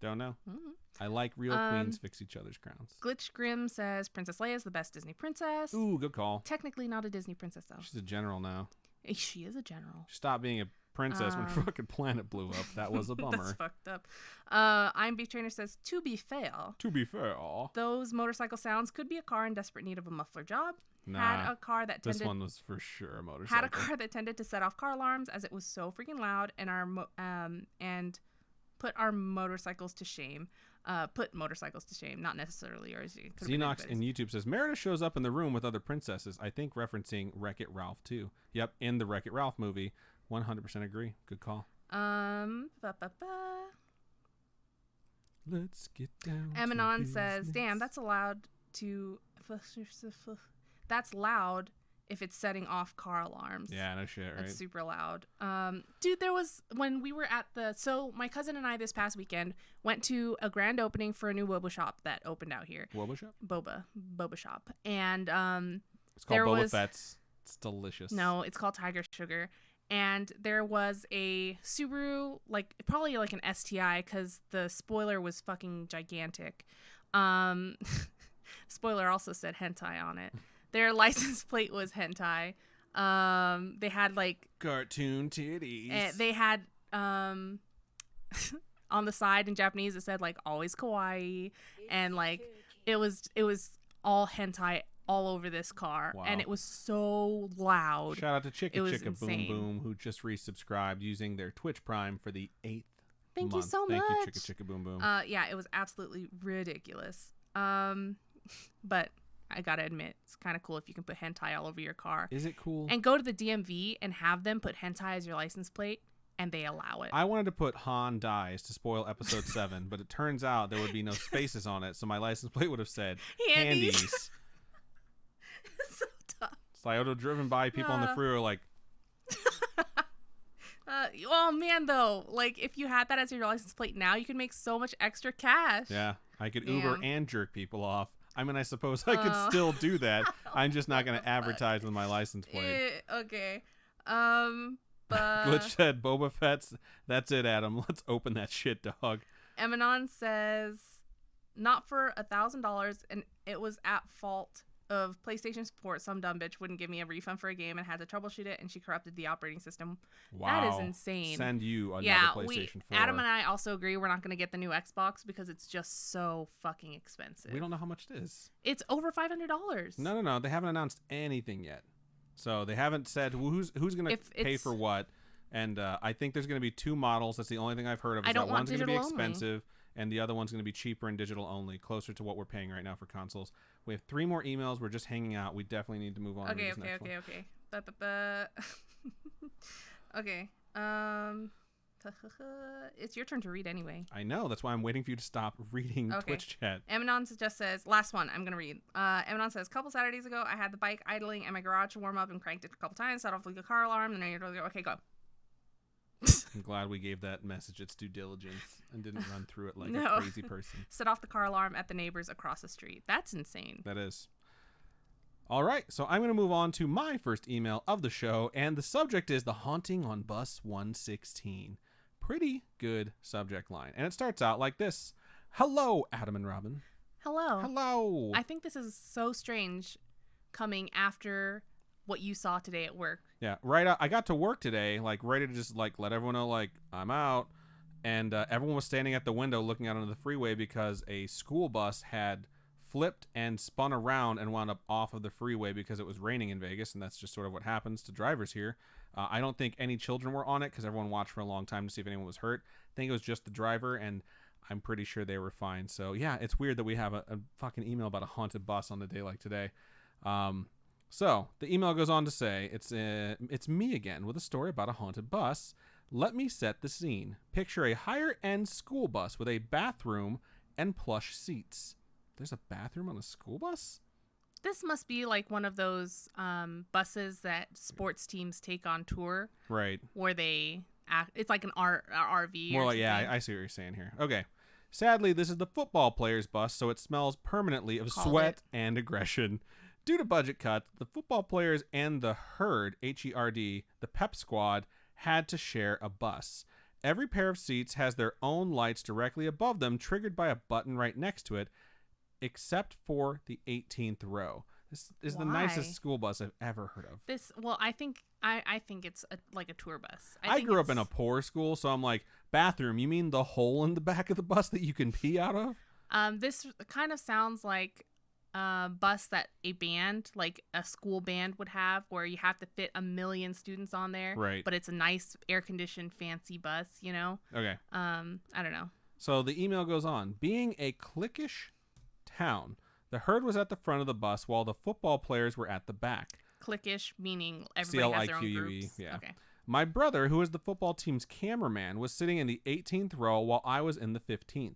Don't know. Mm-hmm. I like real queens fix each other's crowns. Glitch Grim says Princess Leia is the best Disney princess. Ooh, good call. Technically not a Disney princess, though. She's a general now. She is a general. She stopped being a princess when fucking planet blew up. That was a bummer. That's fucked up. I'm Beef Trainer says, to be fair, those motorcycle sounds could be a car in desperate need of a muffler job. Nah, this one was for sure a motorcycle. Had a car that tended to set off car alarms as it was so freaking loud, and put our motorcycles to shame. Put motorcycles to shame, not necessarily yours. Xenox in YouTube says, Merida shows up in the room with other princesses. I think referencing Wreck-It Ralph too. Yep, in the Wreck-It Ralph movie. 100% agree. Good call. Let's get down. Emanon says, damn, that's loud if it's setting off car alarms. Yeah, no shit, right? That's super loud. Dude, there was, when we were so my cousin and I this past weekend went to a grand opening for a new boba shop that opened out here. Boba shop? Boba shop. And it's called Boba Fett's. It's delicious. No, it's called Tiger Sugar. And there was a Subaru, like probably like an STI, because the spoiler was fucking gigantic. Spoiler also said hentai on it. Their license plate was hentai. They had like cartoon titties. they had on the side in Japanese it said like always kawaii, and like it was all hentai all over this car. Wow. And it was so loud. Shout out to Chicka It was Chicka Boom insane. Boom, who just resubscribed using their Twitch Prime for the 8th Thank month. you so Thank much. you, Chicka Chicka Boom Boom. Yeah, it was absolutely ridiculous. But I gotta admit, it's kind of cool if you can put hentai all over your car. Is it cool? And go to the DMV and have them put hentai as your license plate, and they allow it. I wanted to put Han dies to spoil episode 7, but it turns out there would be no spaces on it, so my license plate would have said Handies. So tough. So I would have driven by people on the freeway like, Oh man, though, like if you had that as your license plate now, you could make so much extra cash. yeah, I could Damn. Uber and jerk people off. I mean, I suppose I could still do that. I'm just not going to advertise with my license plate. Okay. Glitch said, Boba Fett's. That's it, Adam. Let's open that shit, dog. Emanon says, not for $1,000, and it was at fault of PlayStation support. Some dumb bitch wouldn't give me a refund for a game and had to troubleshoot it, and she corrupted the operating system. Wow. That is insane. Send you another PlayStation 4. Adam and I also agree we're not going to get the new Xbox because it's just so fucking expensive. We don't know how much it is. It's over $500. No. They haven't announced anything yet. So they haven't said who's going to pay for what. And I think there's going to be 2 models. That's the only thing I've heard of. Is that one's going to be expensive, and the other one's going to be cheaper and digital only, closer to what we're paying right now for consoles. We have 3 more emails. We're just hanging out. We definitely need to move on. Okay. To this next one. Okay. It's your turn to read anyway. I know. That's why I'm waiting for you to stop reading Twitch chat. Emanon just says, last one I'm going to read. Emanon says, couple Saturdays ago, I had the bike idling in my garage to warm up and cranked it a couple times, set off like a car alarm, and then you're go, okay, go. I'm glad we gave that message its due diligence and didn't run through it like No. a crazy person. Set off the car alarm at the neighbors across the street. That's insane. That is. All right, so I'm going to move on to my first email of the show, and the subject is The Haunting on Bus 116. Pretty good subject line. And it starts out like this. Hello, Adam and Robin. Hello. Hello. I think this is so strange coming after what you saw today at work. Yeah, right. I got to work today, like ready to just like let everyone know, like I'm out, and everyone was standing at the window looking out onto the freeway because a school bus had flipped and spun around and wound up off of the freeway because it was raining in Vegas, and that's just sort of what happens to drivers here. I don't think any children were on it because everyone watched for a long time to see if anyone was hurt. I think it was just the driver, and I'm pretty sure they were fine. So yeah, it's weird that we have a fucking email about a haunted bus on a day like today. So the email goes on to say, it's me again with a story about a haunted bus. Let me set the scene. Picture a higher-end school bus with a bathroom and plush seats. There's a bathroom on a school bus? This must be like one of those buses that sports teams take on tour. Right. Where they act. It's like an RV. More like, yeah, I see what you're saying here. Okay. Sadly, this is the football player's bus, so it smells permanently of sweat and aggression. Due to budget cuts, the football players and the herd, H-E-R-D, the pep squad, had to share a bus. Every pair of seats has their own lights directly above them, triggered by a button right next to it, except for the 18th row. This is the nicest school bus I've ever heard of. I think it's like a tour bus. I grew up in a poor school, so I'm like, bathroom, you mean the hole in the back of the bus that you can pee out of? This kind of sounds like a bus that a band, like a school band, would have, where you have to fit 1 million students on there. Right. But it's a nice, air-conditioned, fancy bus, you know? Okay. I don't know. So the email goes on. Being a cliquish town, the herd was at the front of the bus while the football players were at the back. Cliquish meaning everybody has their own C-L-I-Q-U-E, groups. yeah. Okay. My brother, who is the football team's cameraman, was sitting in the 18th row while I was in the 15th.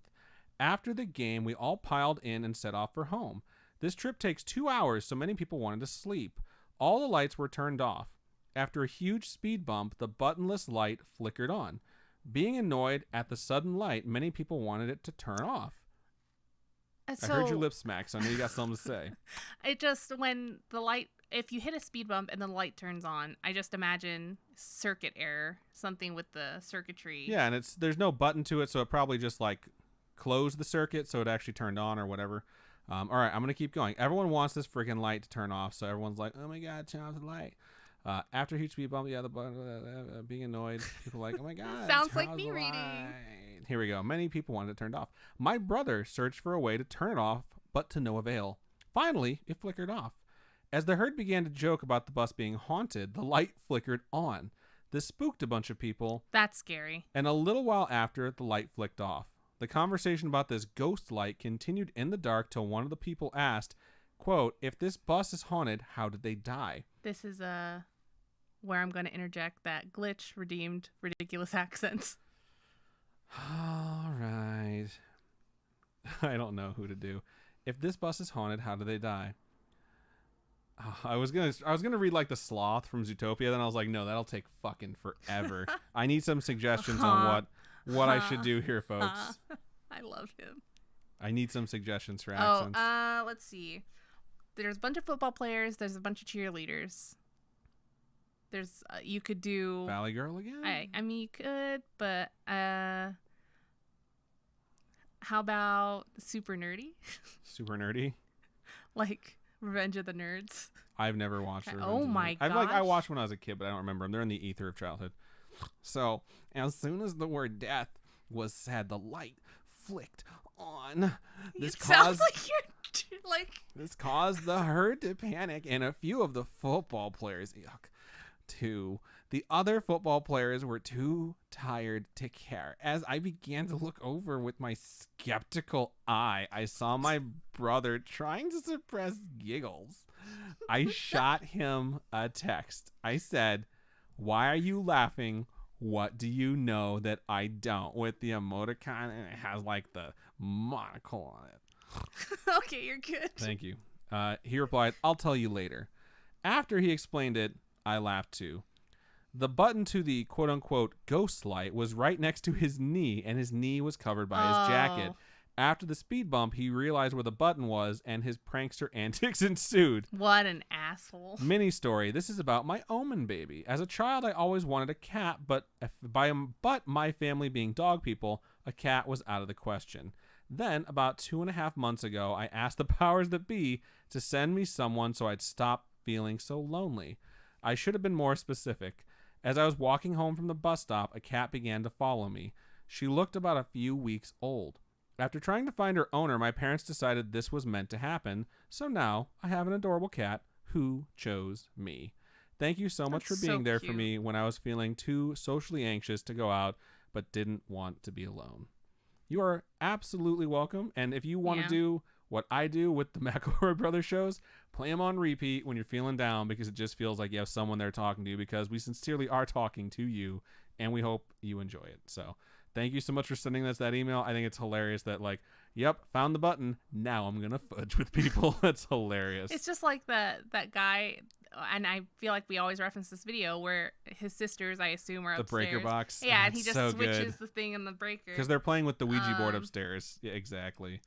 After the game, we all piled in and set off for home. This trip takes 2 hours, so many people wanted to sleep. All the lights were turned off. After a huge speed bump, the buttonless light flickered on. Being annoyed at the sudden light, many people wanted it to turn off. I heard your lips smack, so I knew you got something to say. It just, when the light, if you hit a speed bump and the light turns on, I just imagine circuit error, something with the circuitry. Yeah, and there's no button to it, so it probably just like closed the circuit so it actually turned on or whatever. All right, I'm going to keep going. Everyone wants this freaking light to turn off, so everyone's like, oh my God, turn off the light. After huge speed bump, being annoyed. People like, oh my god. Sounds like me reading. Here we go. Many people wanted it turned off. My brother searched for a way to turn it off, but to no avail. Finally, it flickered off. As the herd began to joke about the bus being haunted, the light flickered on. This spooked a bunch of people. That's scary. And a little while after, the light flicked off. The conversation about this ghost light continued in the dark till one of the people asked, quote, if this bus is haunted, how did they die? This is where I'm going to interject that glitch redeemed ridiculous accents. All right. I don't know who to do. If this bus is haunted, how do they die? I was gonna read like the sloth from Zootopia, then I was like, no, that'll take fucking forever. I need some suggestions on what I should do here, folks. I love him. I need some suggestions for accents. Let's see. There's a bunch of football players. There's a bunch of cheerleaders. There's you could do Valley Girl again. I mean you could, but how about super nerdy? Super nerdy. Like Revenge of the Nerds. I've never watched it. Oh my gosh. I watched when I was a kid, but I don't remember them. They're in the ether of childhood. So as soon as the word death was said, the light flicked on. Sounds like you're like. This caused the herd to panic, and a few of the football players, too. The other football players were too tired to care. As I began to look over with my skeptical eye, I saw my brother trying to suppress giggles. I shot him a text. I said, why are you laughing? What do you know that I don't? With the emoticon, and it has like the monocle on it. Okay, you're good. Thank you. He replied, I'll tell you later. After he explained it, I laughed too. The button to the quote-unquote ghost light was right next to his knee, and his knee was covered by his jacket. After the speed bump, he realized where the button was, and his prankster antics ensued. What an asshole. Mini story. This is about my Omen baby. As a child, I always wanted a cat, but my family being dog people, a cat was out of the question. Then, about 2.5 months ago, I asked the powers that be to send me someone so I'd stop feeling so lonely. I should have been more specific. As I was walking home from the bus stop, a cat began to follow me. She looked about a few weeks old. After trying to find her owner, my parents decided this was meant to happen, so now I have an adorable cat who chose me. Thank you so much for being there for me when I was feeling too socially anxious to go out, but didn't want to be alone. You are absolutely welcome, and if you want to do what I do with the McElroy Brothers shows, play them on repeat when you're feeling down, because it just feels like you have someone there talking to you, because we sincerely are talking to you, and we hope you enjoy it. So thank you so much for sending us that email. I think it's hilarious that, like, yep, found the button. Now I'm going to fudge with people. That's hilarious. It's just like that guy, and I feel like we always reference this video where his sisters, I assume, are upstairs. The breaker box. Yeah, and he just switches the thing in the breaker. Because they're playing with the Ouija board upstairs. Yeah, exactly.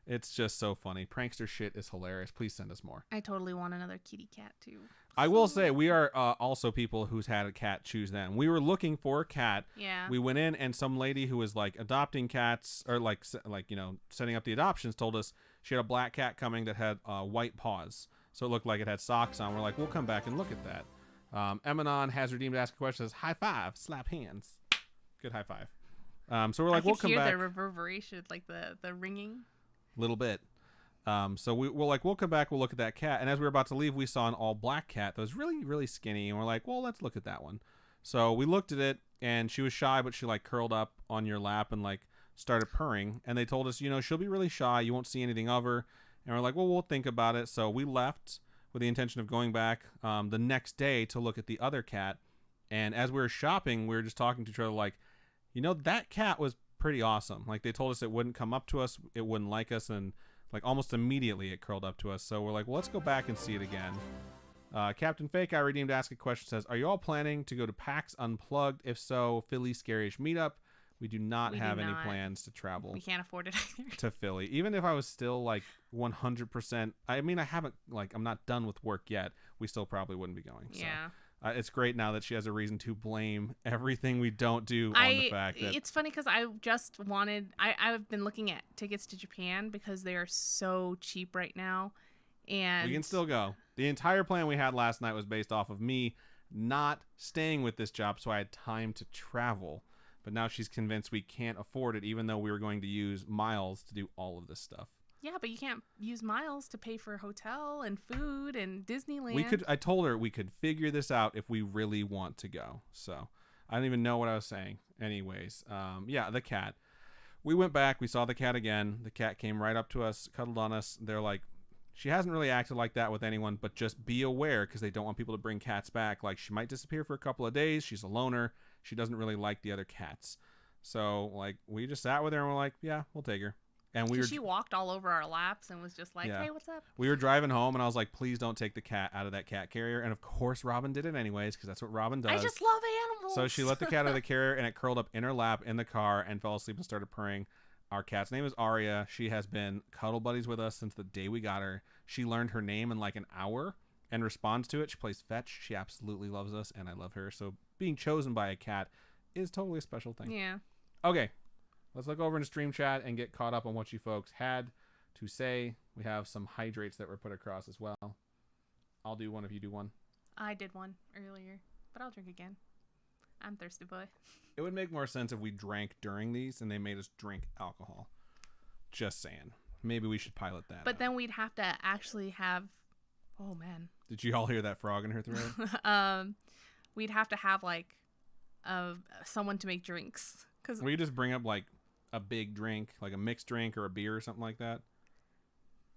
It's just so funny. Prankster shit is hilarious. Please send us more. I totally want another kitty cat, too. I will say, we are also people who's had a cat choose them. We were looking for a cat. Yeah. We went in, and some lady who was, like, adopting cats, or, like you know, setting up the adoptions, told us she had a black cat coming that had white paws. So it looked like it had socks on. We're like, we'll come back and look at that. Emanon has redeemed to ask a question. Says, high five, slap hands. Good high five. So we're like, we'll come back. I could hear the reverberation, like the ringing. Little bit. So we'll come back, we'll look at that cat. And as we were about to leave, we saw an all black cat that was really, really skinny. And we're like, well, let's look at that one. So we looked at it, and she was shy, but she like curled up on your lap and like started purring. And they told us, you know, she'll be really shy. You won't see anything of her. And we're like, well, we'll think about it. So we left with the intention of going back the next day to look at the other cat. And as we were shopping, we were just talking to each other like, you know, that cat was pretty awesome. Like, they told us it wouldn't come up to us, it wouldn't like us, and like almost immediately it curled up to us. So we're like, well, let's go back and see it again. Captain Fake, I redeemed to ask a question, says, are you all planning to go to PAX Unplugged? If so, Philly Scariest Meetup. We do not have any plans to travel. We can't afford it either. To Philly. Even if I was still like 100%, I mean, I haven't, like, I'm not done with work yet. We still probably wouldn't be going. Yeah. So, it's great now that she has a reason to blame everything we don't do on the fact that... It's funny because I've been looking at tickets to Japan because they are so cheap right now. And we can still go. The entire plan we had last night was based off of me not staying with this job, so I had time to travel. But now she's convinced we can't afford it, even though we were going to use miles to do all of this stuff. Yeah, but you can't use miles to pay for a hotel and food and Disneyland. I told her we could figure this out if we really want to go. So I don't even know what I was saying. Anyways, yeah, the cat. We went back. We saw the cat again. The cat came right up to us, cuddled on us. They're like, she hasn't really acted like that with anyone, but just be aware because they don't want people to bring cats back. Like, she might disappear for a couple of days. She's a loner. She doesn't really like the other cats. So, like, we just sat with her and we're like, yeah, we'll take her. And she walked all over our laps and was just like, hey, what's up? We were driving home and I was like, please don't take the cat out of that cat carrier. And of course, Robin did it anyways because that's what Robin does. I just love animals. So she let the cat out of the carrier and it curled up in her lap in the car and fell asleep and started purring. Our cat's name is Aria. She has been cuddle buddies with us since the day we got her. She learned her name in like an hour and responds to it. She plays fetch. She absolutely loves us and I love her. So being chosen by a cat is totally a special thing. Yeah. Okay. Let's look over into stream chat and get caught up on what you folks had to say. We have some hydrates that were put across as well. I'll do one if you do one. I did one earlier, but I'll drink again. I'm thirsty boy. It would make more sense if we drank during these and they made us drink alcohol. Just saying. Maybe we should pilot that. But then we'd have to actually have... Oh, man. Did you all hear that frog in her throat? We'd have to have, like, someone to make drinks. Will you just bring up, like, a big drink, like a mixed drink or a beer or something like that?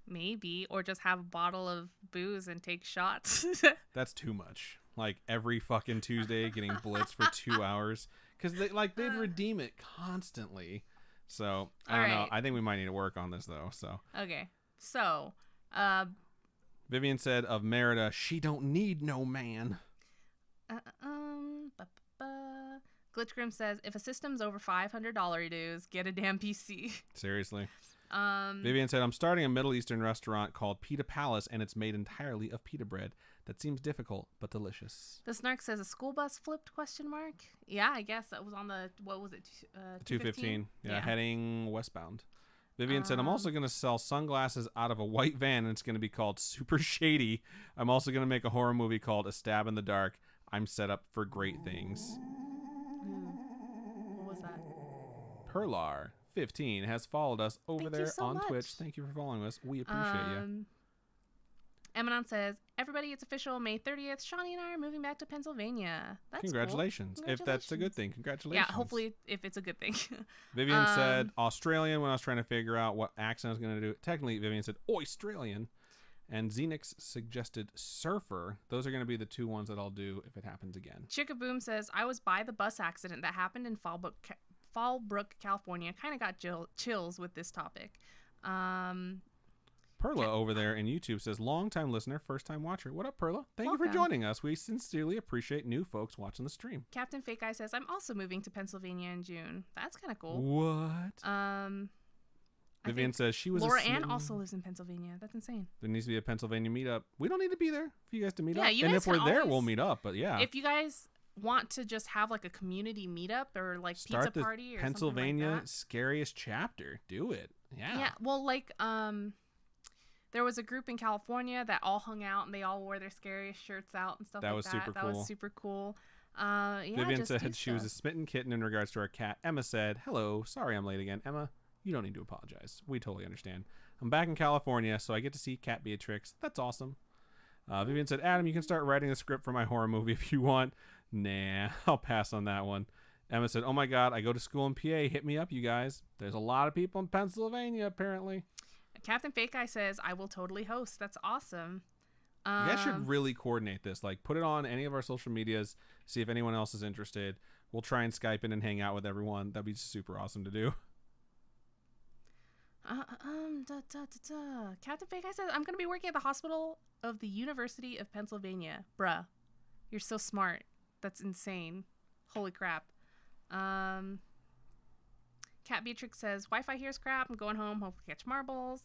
Maybe. Or just have a bottle of booze and take shots. That's too much. Like, every fucking Tuesday getting blitzed for 2 hours. Because, they'd redeem it constantly. So, I don't know. I think we might need to work on this, though. So. Okay. So, Vivian said of Merida, she don't need no man. Glitchgrim says, if a system's over $500 dues, get a damn PC. Seriously. Vivian said, I'm starting a Middle Eastern restaurant called Pita Palace, and it's made entirely of pita bread. That seems difficult, but delicious. The Snark says, a school bus flipped, ? Yeah, I guess that was on the, what was it, 215. Yeah, heading westbound. Vivian said, I'm also going to sell sunglasses out of a white van, and it's going to be called Super Shady. I'm also going to make a horror movie called A Stab in the Dark. I'm set up for great things. What was that? Perlar 15 has followed us over there on Twitch. Thank you for following us. We appreciate you. Emanon says, everybody, it's official. May 30th, Shawnee and I are moving back to Pennsylvania. That's Congratulations. Cool. If that's a good thing. Congratulations. Yeah, hopefully if it's a good thing. Vivian said Australian when I was trying to figure out what accent I was going to do. Technically, Vivian said Australian. And Xenix suggested surfer. Those are going to be the two ones that I'll do if it happens again. Chickaboom says, I was by the bus accident that happened in Fallbrook, California. Kind of got chills with this topic. Perla over there in YouTube says, long-time listener, first-time watcher. What up, Perla? Thank you for joining us. We sincerely appreciate new folks watching the stream. Captain Fake Eye says, I'm also moving to Pennsylvania in June. That's kind of cool. What? Vivian says she was Laura Ann also lives in Pennsylvania. That's insane. There needs to be a Pennsylvania meetup. We don't need to be there for you guys to meet up. You and guys if we're there, we'll meet up. But yeah. If you guys want to just have like a community meetup or like start pizza party or Pennsylvania something like that. Scariest chapter. Do it. Yeah. Yeah. Well, like there was a group in California that all hung out and they all wore their scariest shirts out and stuff like that. That was super cool. Yeah, Vivian said she was a smitten kitten in regards to our cat. Emma said, hello, sorry I'm late again. Emma, you don't need to apologize. We totally understand. I'm back in California, so I get to see Cat Beatrix. That's awesome. Vivian said, Adam, you can start writing a script for my horror movie if you want. Nah, I'll pass on that one. Emma said, oh my God, I go to school in PA. Hit me up, you guys. There's a lot of people in Pennsylvania, apparently. Captain Fake Eye says, I will totally host. That's awesome. You guys should really coordinate this. Like, put it on any of our social medias. See if anyone else is interested. We'll try and Skype in and hang out with everyone. That'd be super awesome to do. Captain Fake Eye says, I'm going to be working at the hospital of the University of Pennsylvania. Bruh. You're so smart. That's insane. Holy crap. Cat Beatrix says, Wi-Fi here's crap. I'm going home. Hope to catch marbles.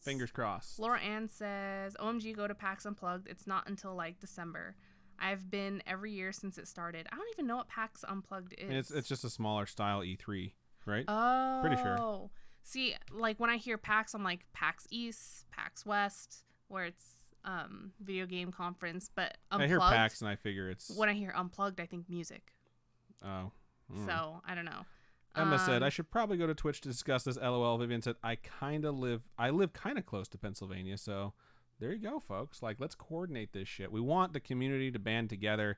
Fingers crossed. Laura Ann says, OMG, go to PAX Unplugged. It's not until like December. I've been every year since it started. I don't even know what PAX Unplugged is. I mean, it's just a smaller style E3, right? Oh. Pretty sure. See, like when I hear PAX, I'm like PAX East, PAX West, where it's video game conference, but I Unplugged. hear PAX and I figure it's... When I hear Unplugged, I think music. Oh. So, I don't know. Emma said, I should probably go to Twitch to discuss this. LOL. Vivian said, I live kind of close to Pennsylvania, so there you go, folks. Like, let's coordinate this shit. We want the community to band together.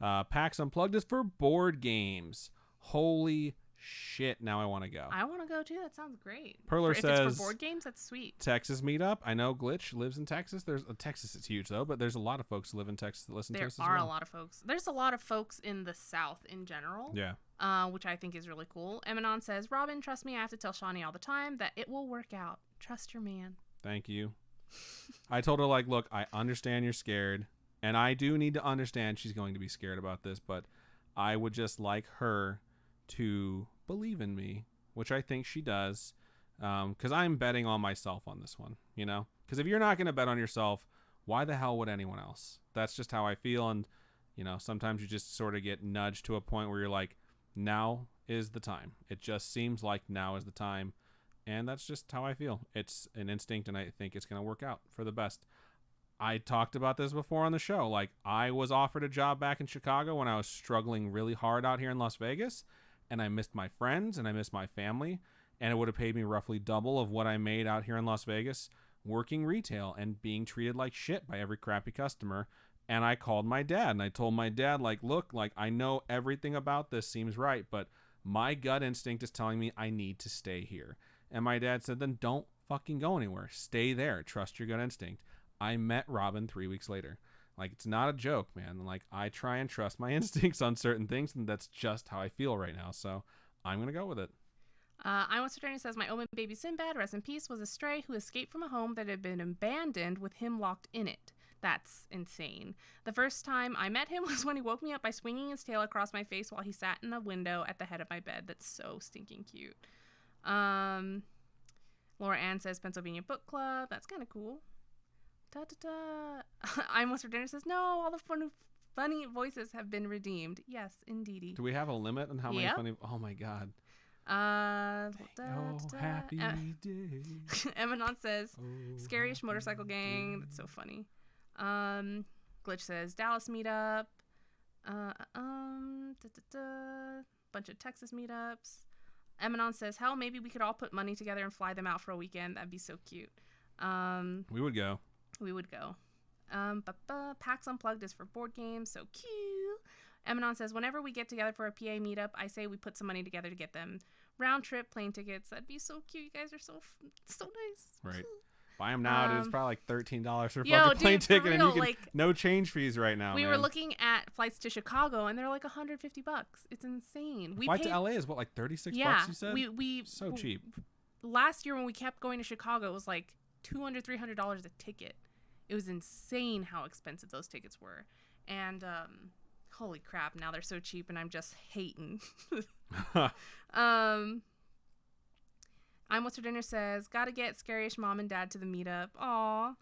PAX Unplugged is for board games. Holy shit, now I want to go. I want to go too. That sounds great. Perler if says, it's for board games, that's sweet. Texas meetup. I know Glitch lives in Texas. Texas is huge though, but there's a lot of folks who live in Texas that listen to us as well. There are a lot of folks. There's a lot of folks in the South in general. Yeah. Which I think is really cool. Emanon says, Robin, trust me, I have to tell Shawnee all the time that it will work out. Trust your man. Thank you. I told her, like, look, I understand you're scared, and I do need to understand she's going to be scared about this, but I would just like her to believe in me, which I think she does, because I'm betting on myself on this one, you know? Because if you're not going to bet on yourself, why the hell would anyone else? That's just how I feel, and, you know, sometimes you just sort of get nudged to a point where you're like, now is the time. It just seems like now is the time, and that's just how I feel. It's an instinct, and I think it's going to work out for the best. I talked about this before on the show. Like, I was offered a job back in Chicago when I was struggling really hard out here in Las Vegas, and I missed my friends and I missed my family, and it would have paid me roughly double of what I made out here in Las Vegas working retail and being treated like shit by every crappy customer. And I called my dad and I told my dad, like, look, like, I know everything about this seems right, but my gut instinct is telling me I need to stay here. And my dad said, then don't fucking go anywhere. Stay there. Trust your gut instinct. I met Robin 3 weeks later. Like, it's not a joke, man. Like, I try and trust my instincts on certain things, and that's just how I feel right now. So I'm going to go with it. I Want Journey says, my omen baby Sinbad, rest in peace, was a stray who escaped from a home that had been abandoned with him locked in it. That's insane. The first time I met him was when he woke me up by swinging his tail across my face while he sat in a window at the head of my bed. That's so stinking cute. Laura Ann says, Pennsylvania Book Club. That's kind of cool. Da, da, da. I Almost for Dinner says, no, all the funny voices have been redeemed. Yes, indeedy. Do we have a limit on how many funny... Oh, my God. Happy day. Emanon says, scariest motorcycle gang. That's so funny. Glitch says, Dallas meetup. Bunch of Texas meetups. Emanon says, hell, maybe we could all put money together and fly them out for a weekend. That'd be so cute. We would go. We would go. PAX Unplugged is for board games. So cute. Emanon says, whenever we get together for a PA meetup, I say we put some money together to get them round trip plane tickets. That'd be so cute. You guys are so nice. Right. Buy them now, dude. It's probably like $13 for a yo, fucking plane dude, ticket, real, and you can like, no change fees right now. We man. were looking at flights to Chicago, and they're like $150. It's insane. Flight to LA is what, like $36? Yeah, you said? we so cheap. Last year when we kept going to Chicago, it was like $200, $300 a ticket. It was insane how expensive those tickets were, and holy crap! Now they're so cheap, and I'm just hating. I'm What's for Dinner says, gotta get Scary-ish mom and dad to the meetup. Aw.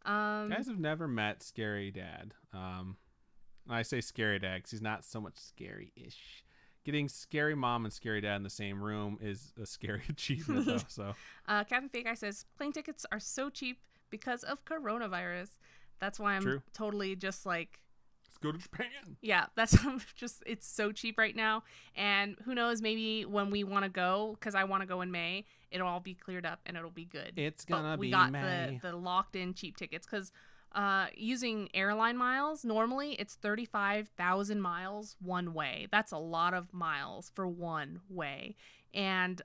Guys have never met Scary Dad. I say Scary Dad because he's not so much scary-ish. Getting Scary Mom and Scary Dad in the same room is a scary achievement, though. So, Captain Fake Guy says, plane tickets are so cheap because of coronavirus. That's why I'm totally just like, let's go to Japan. Yeah, that's just, it's so cheap right now. And who knows, maybe when we want to go, because I want to go in May, it'll all be cleared up and it'll be good. It's gonna be May. We got the locked in cheap tickets because using airline miles, normally it's 35,000 miles one way. That's a lot of miles for one way. And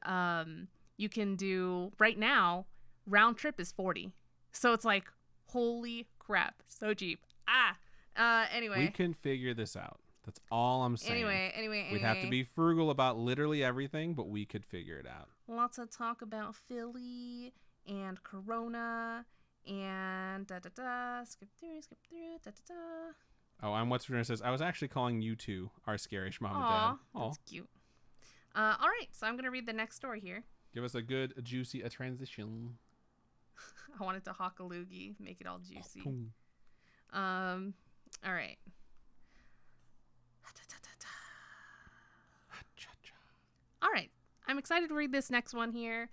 you can do, right now, round trip is 40. So it's like, holy crap, so cheap. Anyway. We can figure this out. That's all I'm saying. Anyway. We'd have to be frugal about literally everything, but we could figure it out. Lots of talk about Philly and Corona and skip through, Oh, I'm What's for Dinner says, I was actually calling you two our scarish mom and dad. Aw, that's cute. All right, so I'm going to read the next story here. Give us a good, juicy transition. I wanted to hawk a loogie, make it all juicy. All right. All right. I'm excited to read this next one here.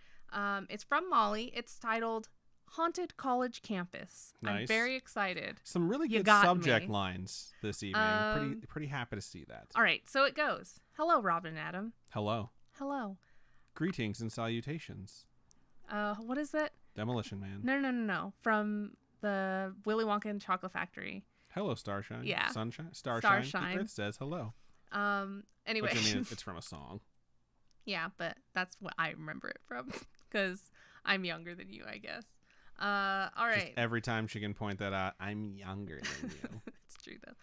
It's from Molly. It's titled Haunted college campus. I'm Nice. very excited. Some really You good got subject me. lines this evening. Pretty happy to see that. All right, so it goes. Hello, Robin and Adam. Hello. Hello. Greetings and salutations. What is it? Demolition Man. No. From the Willy Wonka and Chocolate Factory. Hello, Starshine. Yeah. Sunshine. Starshine. It says hello. Anyway. Which, I mean, it's from a song. Yeah, but that's what I remember it from because I'm younger than you, I guess. All right. Just every time she can point that out, I'm younger than you. It's true, though.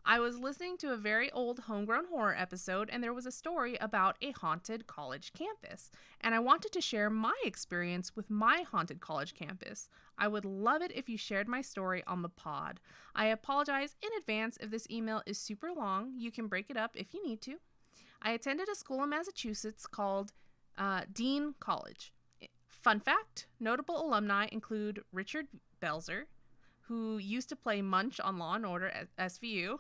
I was listening to a very old Homegrown Horror episode, and there was a story about a haunted college campus. And I wanted to share my experience with my haunted college campus. I would love it if you shared my story on the pod. I apologize in advance if this email is super long. You can break it up if you need to. I attended a school in Massachusetts called Dean College. Fun fact, notable alumni include Richard Belzer, who used to play Munch on Law & Order at SVU.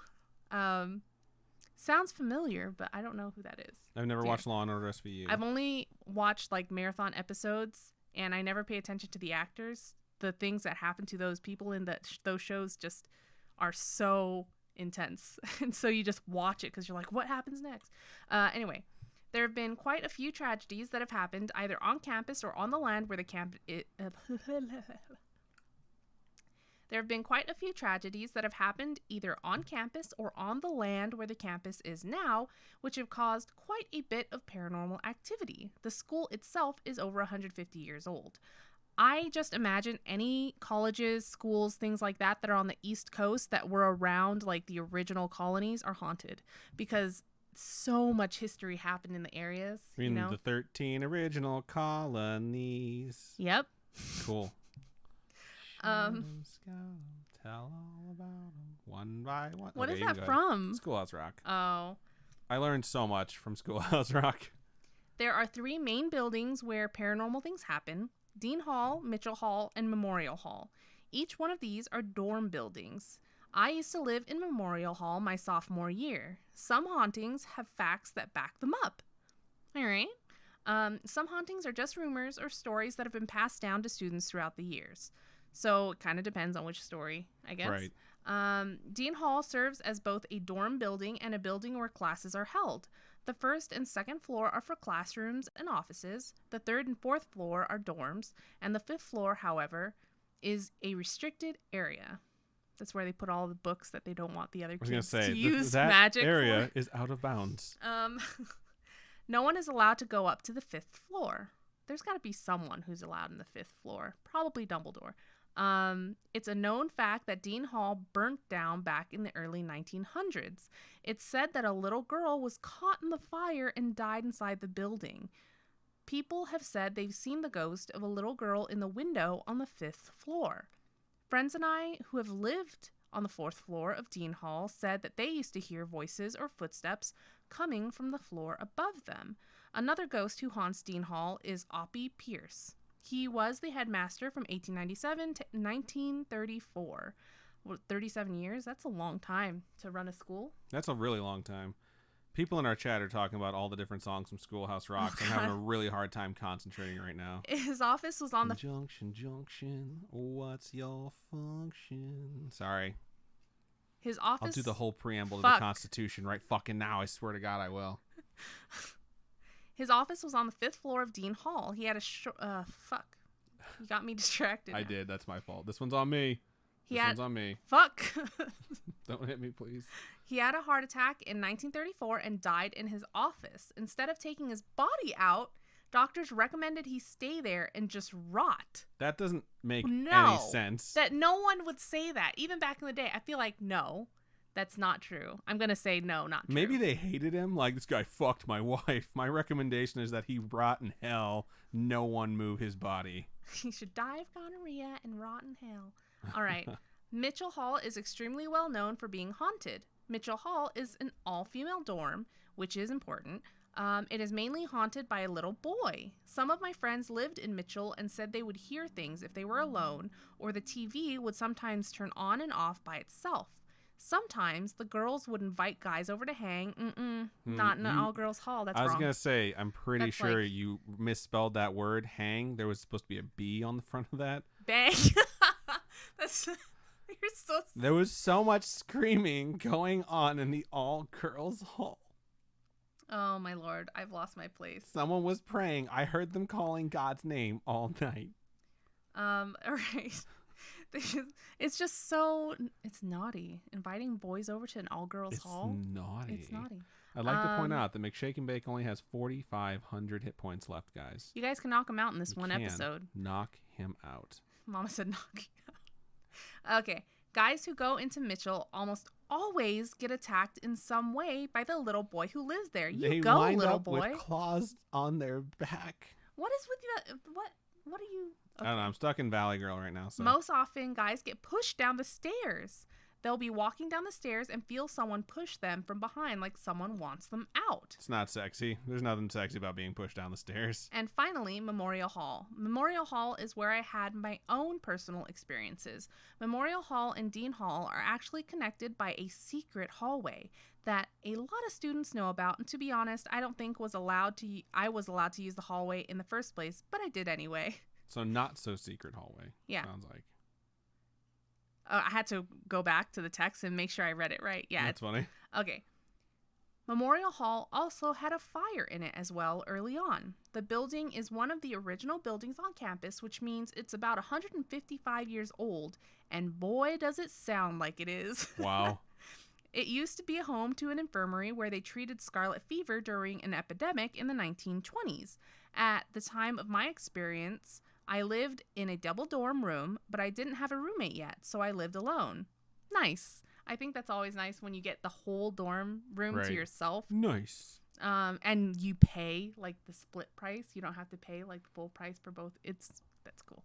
Sounds familiar, but I don't know who that is. I've never watched Law & Order SVU. I've only watched like marathon episodes, and I never pay attention to the actors. The things that happen to those people in those shows just are so intense. And so you just watch it because you're like, what happens next? Anyway, there have been quite a few tragedies that have happened either on campus or on the land where the There have been quite a few tragedies that have happened either on campus or on the land where the campus is now, which have caused quite a bit of paranormal activity. The school itself is over 150 years old. I just imagine any colleges, schools, things like that that are on the East Coast that were around like the original colonies are haunted because so much history happened in the areas. I mean, you know? the 13 original colonies. Yep. Cool. Um, Tell all about them one by one. What is you that can go from? ahead. Schoolhouse Rock. Oh. I learned so much from Schoolhouse Rock. There are 3 main buildings where paranormal things happen: Dean Hall, Mitchell Hall, and Memorial Hall. Each one of these are dorm buildings. I used to live in Memorial Hall my sophomore year. Some hauntings have facts that back them up. All right. Some hauntings are just rumors or stories that have been passed down to students throughout the years. So it kind of depends on which story, I guess. Right. Dean Hall serves as both a dorm building and a building where classes are held. The first and second floor are for classrooms and offices. The third and fourth floor are dorms. And the fifth floor, however, is a restricted area. That's where they put all the books that they don't want the other kids to use that magic area for. is out of bounds. No one is allowed to go up to the fifth floor. There's got to be someone who's allowed in the fifth floor. Probably Dumbledore. It's a known fact that Dean Hall burnt down back in the early 1900s. It's said that a little girl was caught in the fire and died inside the building. People have said they've seen the ghost of a little girl in the window on the fifth floor. Friends and I, who have lived on the fourth floor of Dean Hall, said that they used to hear voices or footsteps coming from the floor above them. Another ghost who haunts Dean Hall is Oppie Pierce. He was the headmaster from 1897 to 1934. 37 years? That's a long time to run a school. That's a really long time. People in our chat are talking about all the different songs from Schoolhouse Rock. So I'm having a really hard time concentrating right now. His office was on the... Junction, what's your function? Sorry. His office... I'll do the whole preamble to the Constitution right fucking now. I swear to God I will. His office was on the fifth floor of Dean Hall. He had a fuck. You got me distracted. I did. That's my fault. This one's on me. One's on me. Fuck. Don't hit me, please. He had a heart attack in 1934 and died in his office. Instead of taking his body out, doctors recommended he stay there and just rot. That doesn't make any sense. That no one would say that. Even back in the day, I feel like, no, that's not true. I'm going to say no, not true. Maybe they hated him. Like, this guy fucked my wife. My recommendation is that he rot in hell. No one move his body. He should die of gonorrhea and rot in hell. All right. Mitchell Hall is extremely well known for being haunted. Mitchell Hall is an all-female dorm, which is important. It is mainly haunted by a little boy. Some of my friends lived in Mitchell and said they would hear things if they were alone, or the TV would sometimes turn on and off by itself. Sometimes the girls would invite guys over to hang. Not in an all-girls hall. That's I was wrong. going to say, I'm pretty That's sure like- you misspelled that word, hang. There was supposed to be a B on the front of that. Bang. That's you're so. There was so much screaming going on in the all-girls hall. Oh my lord, I've lost my place. Someone was praying. I heard them calling God's name all night. All right. It's just so it's naughty. Inviting boys over to an all-girls hall. Naughty. It's naughty. I'd like to point out that McShake and Bake only has 4,500 hit points left, guys. You guys can knock him out in this You one can episode. Knock him out. Mama said knock you out. Okay. Guys who go into Mitchell almost always get attacked in some way by the little boy who lives there. They go, wind little up boy. with claws on their back. What is with you? What are you? I don't know. I'm stuck in Valley Girl right now. So. Most often, guys get pushed down the stairs. They'll be walking down the stairs and feel someone push them from behind like someone wants them out. It's not sexy. There's nothing sexy about being pushed down the stairs. And finally, Memorial Hall. Memorial Hall is where I had my own personal experiences. Memorial Hall and Dean Hall are actually connected by a secret hallway that a lot of students know about. And to be honest, I don't think I was allowed to use the hallway in the first place, but I did anyway. So not so secret hallway. Yeah. Sounds like. I had to go back to the text and make sure I read it right. Yeah. That's funny. Okay. Memorial Hall also had a fire in it as well early on. The building is one of the original buildings on campus, which means it's about 155 years old, and boy does it sound like it is. Wow. It used to be a home to an infirmary where they treated scarlet fever during an epidemic in the 1920s. At the time of my experience, I lived in a double dorm room, but I didn't have a roommate yet, so I lived alone. Nice. I think that's always nice when you get the whole dorm room to yourself. Nice. And you pay like the split price. You don't have to pay like the full price for both. That's cool.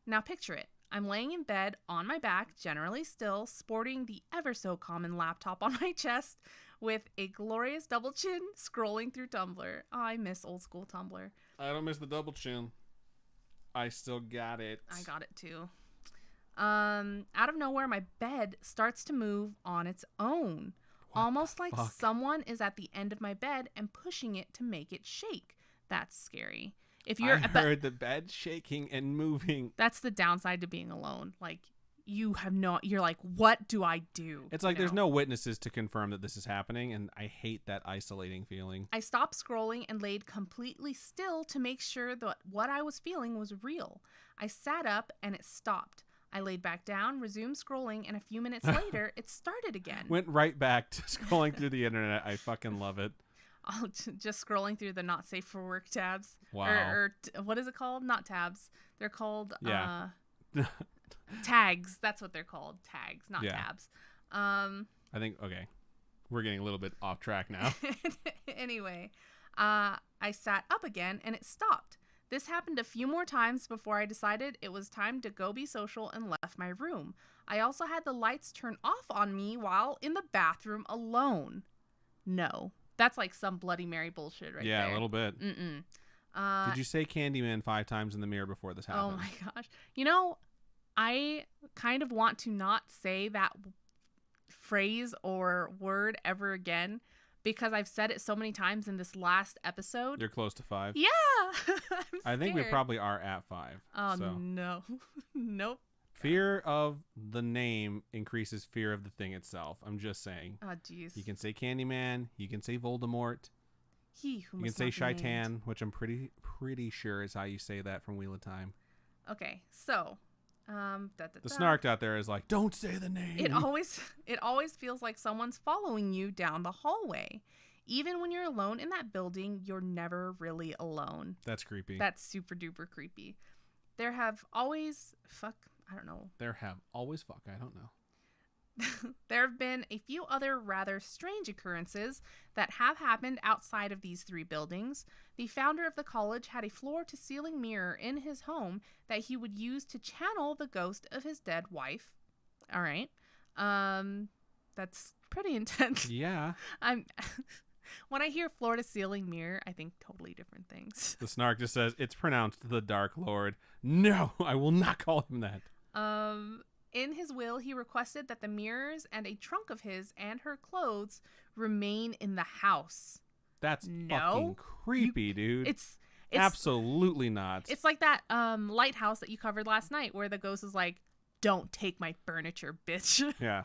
Now picture it. I'm laying in bed on my back, generally still, sporting the ever so common laptop on my chest with a glorious double chin scrolling through Tumblr. Oh, I miss old school Tumblr. I don't miss the double chin. I still got it. I got it too. Out of nowhere, my bed starts to move on its own. Almost like someone is at the end of my bed and pushing it to make it shake. That's scary. If you're, I heard the bed shaking and moving. That's the downside to being alone. Like, you're like, what do I do? It's like there's no witnesses to confirm that this is happening, and I hate that isolating feeling. I stopped scrolling and laid completely still to make sure that what I was feeling was real. I sat up and it stopped. I laid back down, resumed scrolling, and a few minutes later, it started again. Went right back to scrolling through the internet. I fucking love it. Just scrolling through the not safe for work tabs. Wow. Or what is it called? Not tabs. They're called tags. That's what they're called. Tags, not tabs. I think, okay. We're getting a little bit off track now. Anyway, I sat up again and it stopped. This happened a few more times before I decided it was time to go be social and left my room. I also had the lights turn off on me while in the bathroom alone. No. That's like some Bloody Mary bullshit right there. Yeah, a little bit. Mm-mm. Did you say Candyman 5 times in the mirror before this happened? Oh my gosh. You know, I kind of want to not say that phrase or word ever again because I've said it so many times in this last episode. You're close to 5. Yeah. I think we probably are at 5. Oh, so. no. Nope. Fear of the name increases fear of the thing itself. I'm just saying. Oh, jeez. You can say Candyman. You can say Voldemort. You can say Shaitan, which I'm pretty sure is how you say that from Wheel of Time. Okay, so the snark out there is like, don't say the name. It always feels like someone's following you down the hallway. Even when you're alone in that building, you're never really alone. That's creepy. That's super duper creepy. There have always I don't know. There have been a few other rather strange occurrences that have happened outside of these 3 buildings. The founder of the college had a floor-to-ceiling mirror in his home that he would use to channel the ghost of his dead wife. All right. That's pretty intense. Yeah. When I hear floor-to-ceiling mirror, I think totally different things. The snark just says, it's pronounced the Dark Lord. No, I will not call him that. In his will, he requested that the mirrors and a trunk of his and her clothes remain in the house. That's fucking creepy, dude. It's absolutely not. It's like that lighthouse that you covered last night where the ghost is like, "Don't take my furniture, bitch." Yeah.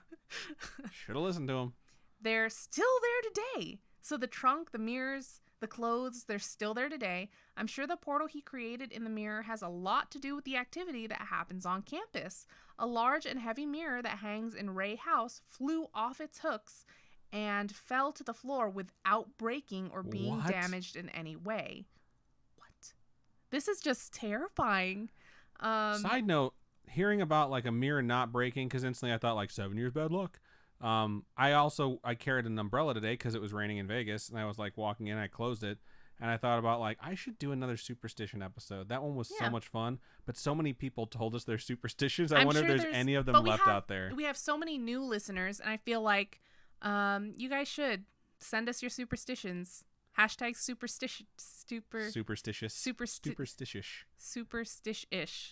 Should have listened to him. They're still there today. So the trunk, the mirrors, the clothes, they're still there today. I'm sure the portal he created in the mirror has a lot to do with the activity that happens on campus. A large and heavy mirror that hangs in Ray House flew off its hooks and fell to the floor without breaking or being damaged in any way. What? This is just terrifying. Side note, hearing about like a mirror not breaking, because instantly I thought like 7 years bad luck. I carried an umbrella today because it was raining in Vegas, and I was like walking in, I closed it, and I thought about like I should do another superstition episode. That one was so much fun, but so many people told us their superstitions. I wonder if there's any of them left out there. We have so many new listeners, and I feel like you guys should send us your superstitions. Hashtag superstitious.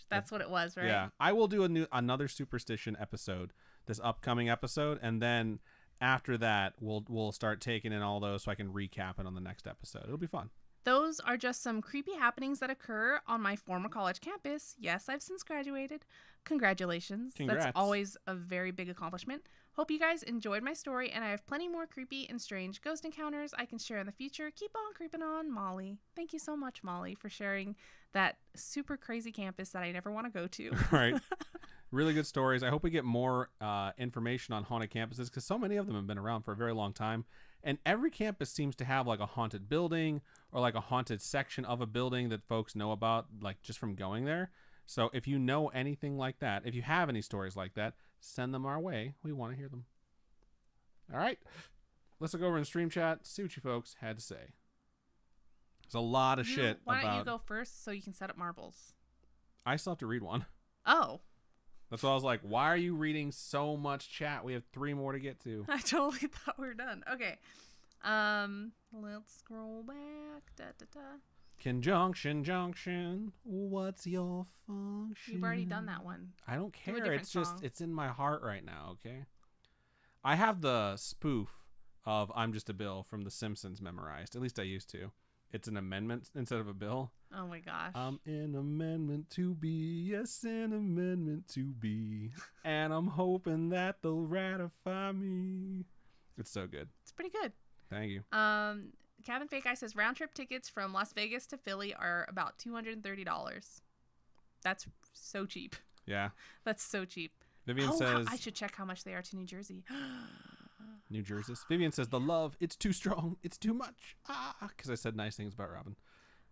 That's what it was, right? Yeah, I will do another superstition episode, this upcoming episode, and then after that we'll start taking in all those so I can recap it on the next episode. It'll be fun. Those are just some creepy happenings that occur on my former college campus. Yes, I've since graduated. Congratulations. Congrats. That's always a very big accomplishment. Hope you guys enjoyed my story, and I have plenty more creepy and strange ghost encounters I can share in the future. Keep on creeping on, Molly. Thank you so much, Molly, for sharing that super crazy campus that I never want to go to. Right. Really good stories. I hope we get more information on haunted campuses, because so many of them have been around for a very long time. And every campus seems to have like a haunted building or like a haunted section of a building that folks know about, like just from going there. So if you know anything like that, if you have any stories like that, send them our way. We want to hear them. All right. Let's go over in stream chat, see what you folks had to say. There's a lot of shit Why about... don't you go first so you can set up marbles? I still have to read one. Oh. That's why I was like, why are you reading so much chat? We have 3 more to get to. I totally thought we were done. Okay. Let's scroll back. Conjunction, junction. What's your function? You've already done that one. I don't care. It's just, it's in my heart right now, okay? I have the spoof of I'm Just a Bill from The Simpsons memorized. At least I used to. It's an amendment instead of a bill. Oh my gosh. I'm an amendment to be. Yes, an amendment to be. And I'm hoping that they'll ratify me. It's so good. It's pretty good. Thank you. Cabin Fake Eye says round trip tickets from Las Vegas to Philly are about $230. That's so cheap. Yeah. That's so cheap. Vivian says... I should check how much they are to New Jersey. New Jersey. Vivian says the love, it's too strong, it's too much. Because I said nice things about Robin.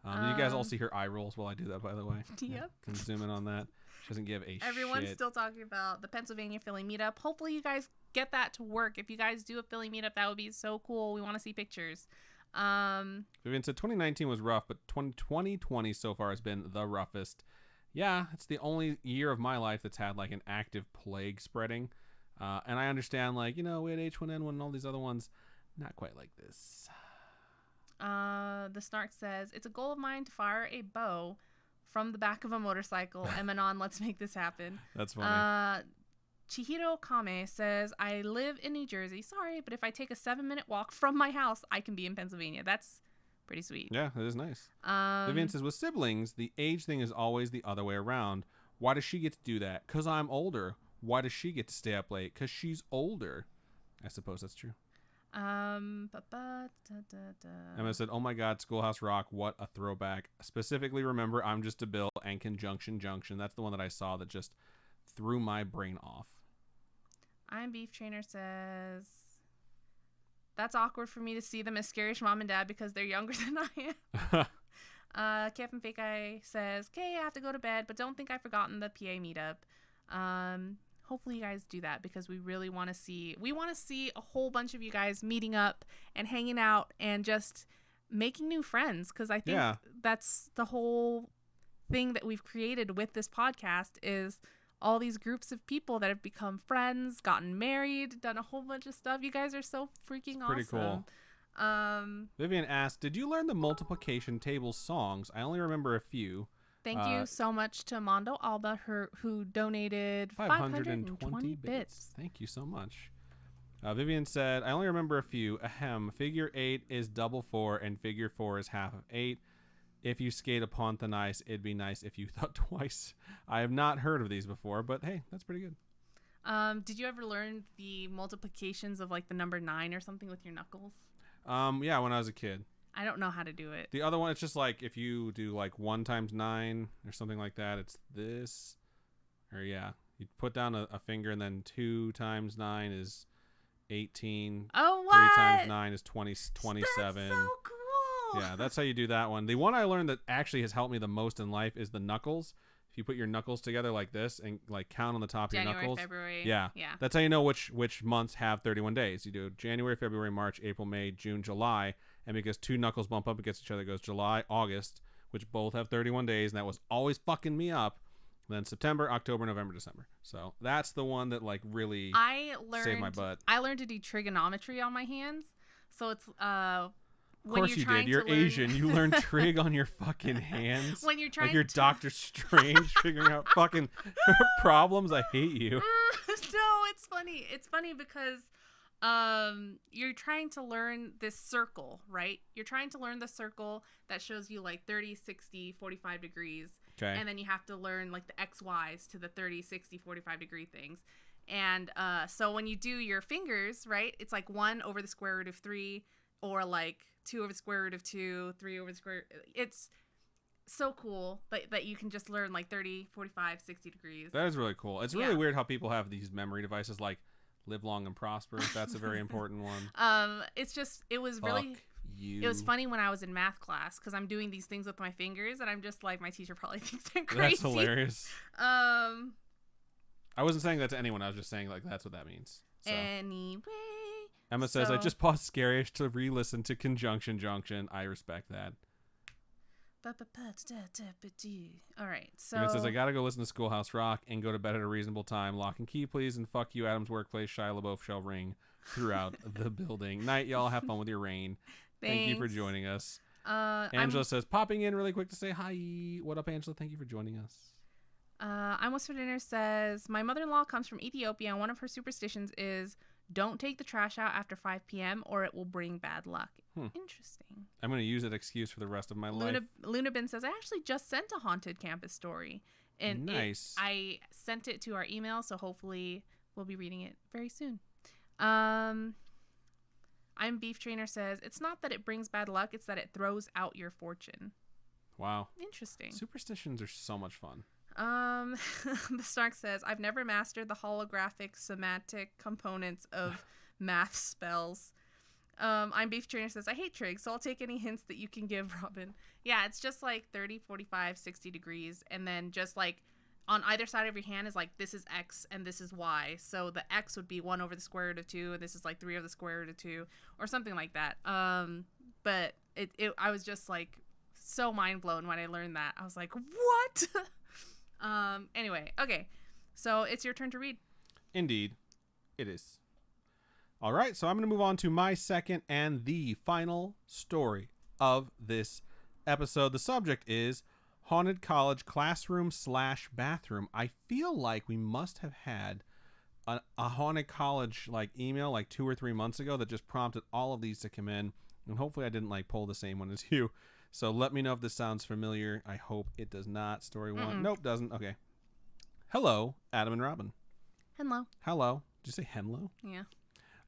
You guys all see her eye rolls while I do that, by the way. Yep. Can zoom in on that. She doesn't give a Everyone's shit. still talking about the Pennsylvania Philly meetup. Hopefully you guys get that to work. If you guys do a Philly meetup, that would be so cool. We want to see pictures. Vivian said 2019 was rough, but 2020 so far has been the roughest. Yeah, it's the only year of my life that's had like an active plague spreading. And I understand, like, you know, we had H1N1 and all these other ones. Not quite like this. The Snark says, it's a goal of mine to fire a bow from the back of a motorcycle. Emanon, let's make this happen. That's funny. Chihiro Kame says, I live in New Jersey. Sorry, but if I take a 7-minute walk from my house, I can be in Pennsylvania. That's pretty sweet. Yeah, it is nice. Vivian says, with siblings, the age thing is always the other way around. Why does she get to do that? Because I'm older. Why does she get to stay up late? Because she's older. I suppose that's true. Emma said, oh my God, Schoolhouse Rock, what a throwback. Specifically remember I'm Just a Bill and Conjunction Junction. That's the one that I saw that just threw my brain off. I'm Beef Trainer says, that's awkward for me to see them as Scarish Mom and Dad because they're younger than I am. Captain Fake Eye says, okay, I have to go to bed, but don't think I've forgotten the PA meetup. Hopefully you guys do that because we really want to see a whole bunch of you guys meeting up and hanging out and just making new friends, because I think that's the whole thing that we've created with this podcast is all these groups of people that have become friends, gotten married, done a whole bunch of stuff. You guys are so freaking awesome. Pretty cool. Vivian asked, did you learn the multiplication table songs? I only remember a few. Thank you so much to Mondo Alba, who donated 520 bits. Thank you so much. Vivian said, I only remember a few. Ahem. Figure 8 is double 4, and figure 4 is half of 8. If you skate upon thin ice, it'd be nice if you thought twice. I have not heard of these before, but hey, that's pretty good. Did you ever learn the multiplications of like the number 9 or something with your knuckles? Yeah, when I was a kid. I don't know how to do it. The other one, it's just like if you do like 1 times 9 or something like that, it's this. Or yeah, you put down a finger, and then 2 times 9 is 18. Oh, what? 3 times 9 is 27. That's so cool. Yeah, that's how you do that one. The one I learned that actually has helped me the most in life is the knuckles. If you put your knuckles together like this and like count on the top of your knuckles. February. Yeah. That's how you know which months have 31 days. You do January, February, March, April, May, June, July. And because 2 knuckles bump up against each other, it goes July, August, which both have 31 days. And that was always fucking me up. Then September, October, November, December. So that's the one that like really saved my butt. I learned to do trigonometry on my hands. So it's of course you did. You're Asian. You learn trig on your fucking hands. When you're trying like you're Doctor Strange figuring out fucking problems. I hate you. No, it's funny. It's funny because you're trying to learn this circle, right? You're trying to learn the circle that shows you like 30, 60, 45 degrees. Okay. And then you have to learn like the XYs to the 30, 60, 45 degree things. And so when you do your fingers, right, it's like 1 over the square root of 3 or like 2 over the square root of 2, 3 over the square. It's so cool that you can just learn like 30, 45, 60 degrees. That is really cool. It's really weird how people have these memory devices like live long and prosper. That's a very important one. It's just, it was really... It was funny when I was in math class because I'm doing these things with my fingers and I'm just like, my teacher probably thinks I'm crazy. That's hilarious. I wasn't saying that to anyone. I was just saying like that's what that means. So. Anyway. Emma says, I just paused Scarish to re-listen to Conjunction Junction. I respect that. All right. So it says, I gotta go listen to Schoolhouse Rock and go to bed at a reasonable time. Lock and key, please. And fuck you, Adam's workplace. Shia LaBeouf shall ring throughout the building. Night, y'all. Have fun with your rain. Thank you for joining us. Angela says, popping in really quick to say hi. What up, Angela? Thank you for joining us. I'm What's for Dinner says, my mother-in-law comes from Ethiopia and one of her superstitions is don't take the trash out after 5 p.m. or it will bring bad luck. Interesting. I'm going to use that excuse for the rest of my life. Luna Bin says, I actually just sent a haunted campus story. And nice. I sent it to our email, so hopefully we'll be reading it very soon. I'm Beef Trainer says, it's not that it brings bad luck, it's that it throws out your fortune. Wow. Interesting. Superstitions are so much fun. The Stark says, I've never mastered the holographic semantic components of math spells. I'm Beef Trainer says, I hate trig, so I'll take any hints that you can give, Robin. Yeah, it's just like 30, 45, 60 degrees, and then just like on either side of your hand is like, this is X and this is Y. So the X would be 1 over the square root of 2, and this is like 3 over the square root of 2, or something like that. But I was just like so mind blown when I learned that. I was like, what? Anyway, okay. So it's your turn to read. Indeed, it is. All right, so I'm going to move on to my second and the final story of this episode. The subject is Haunted College Classroom / Bathroom. I feel like we must have had a Haunted College like email like 2 or 3 months ago that just prompted all of these to come in. And hopefully I didn't like pull the same one as you. So let me know if this sounds familiar. I hope it does not. Story 1. Nope, doesn't. Okay. Hello, Adam and Robin. Hello. Hello. Did you say hello? Yeah.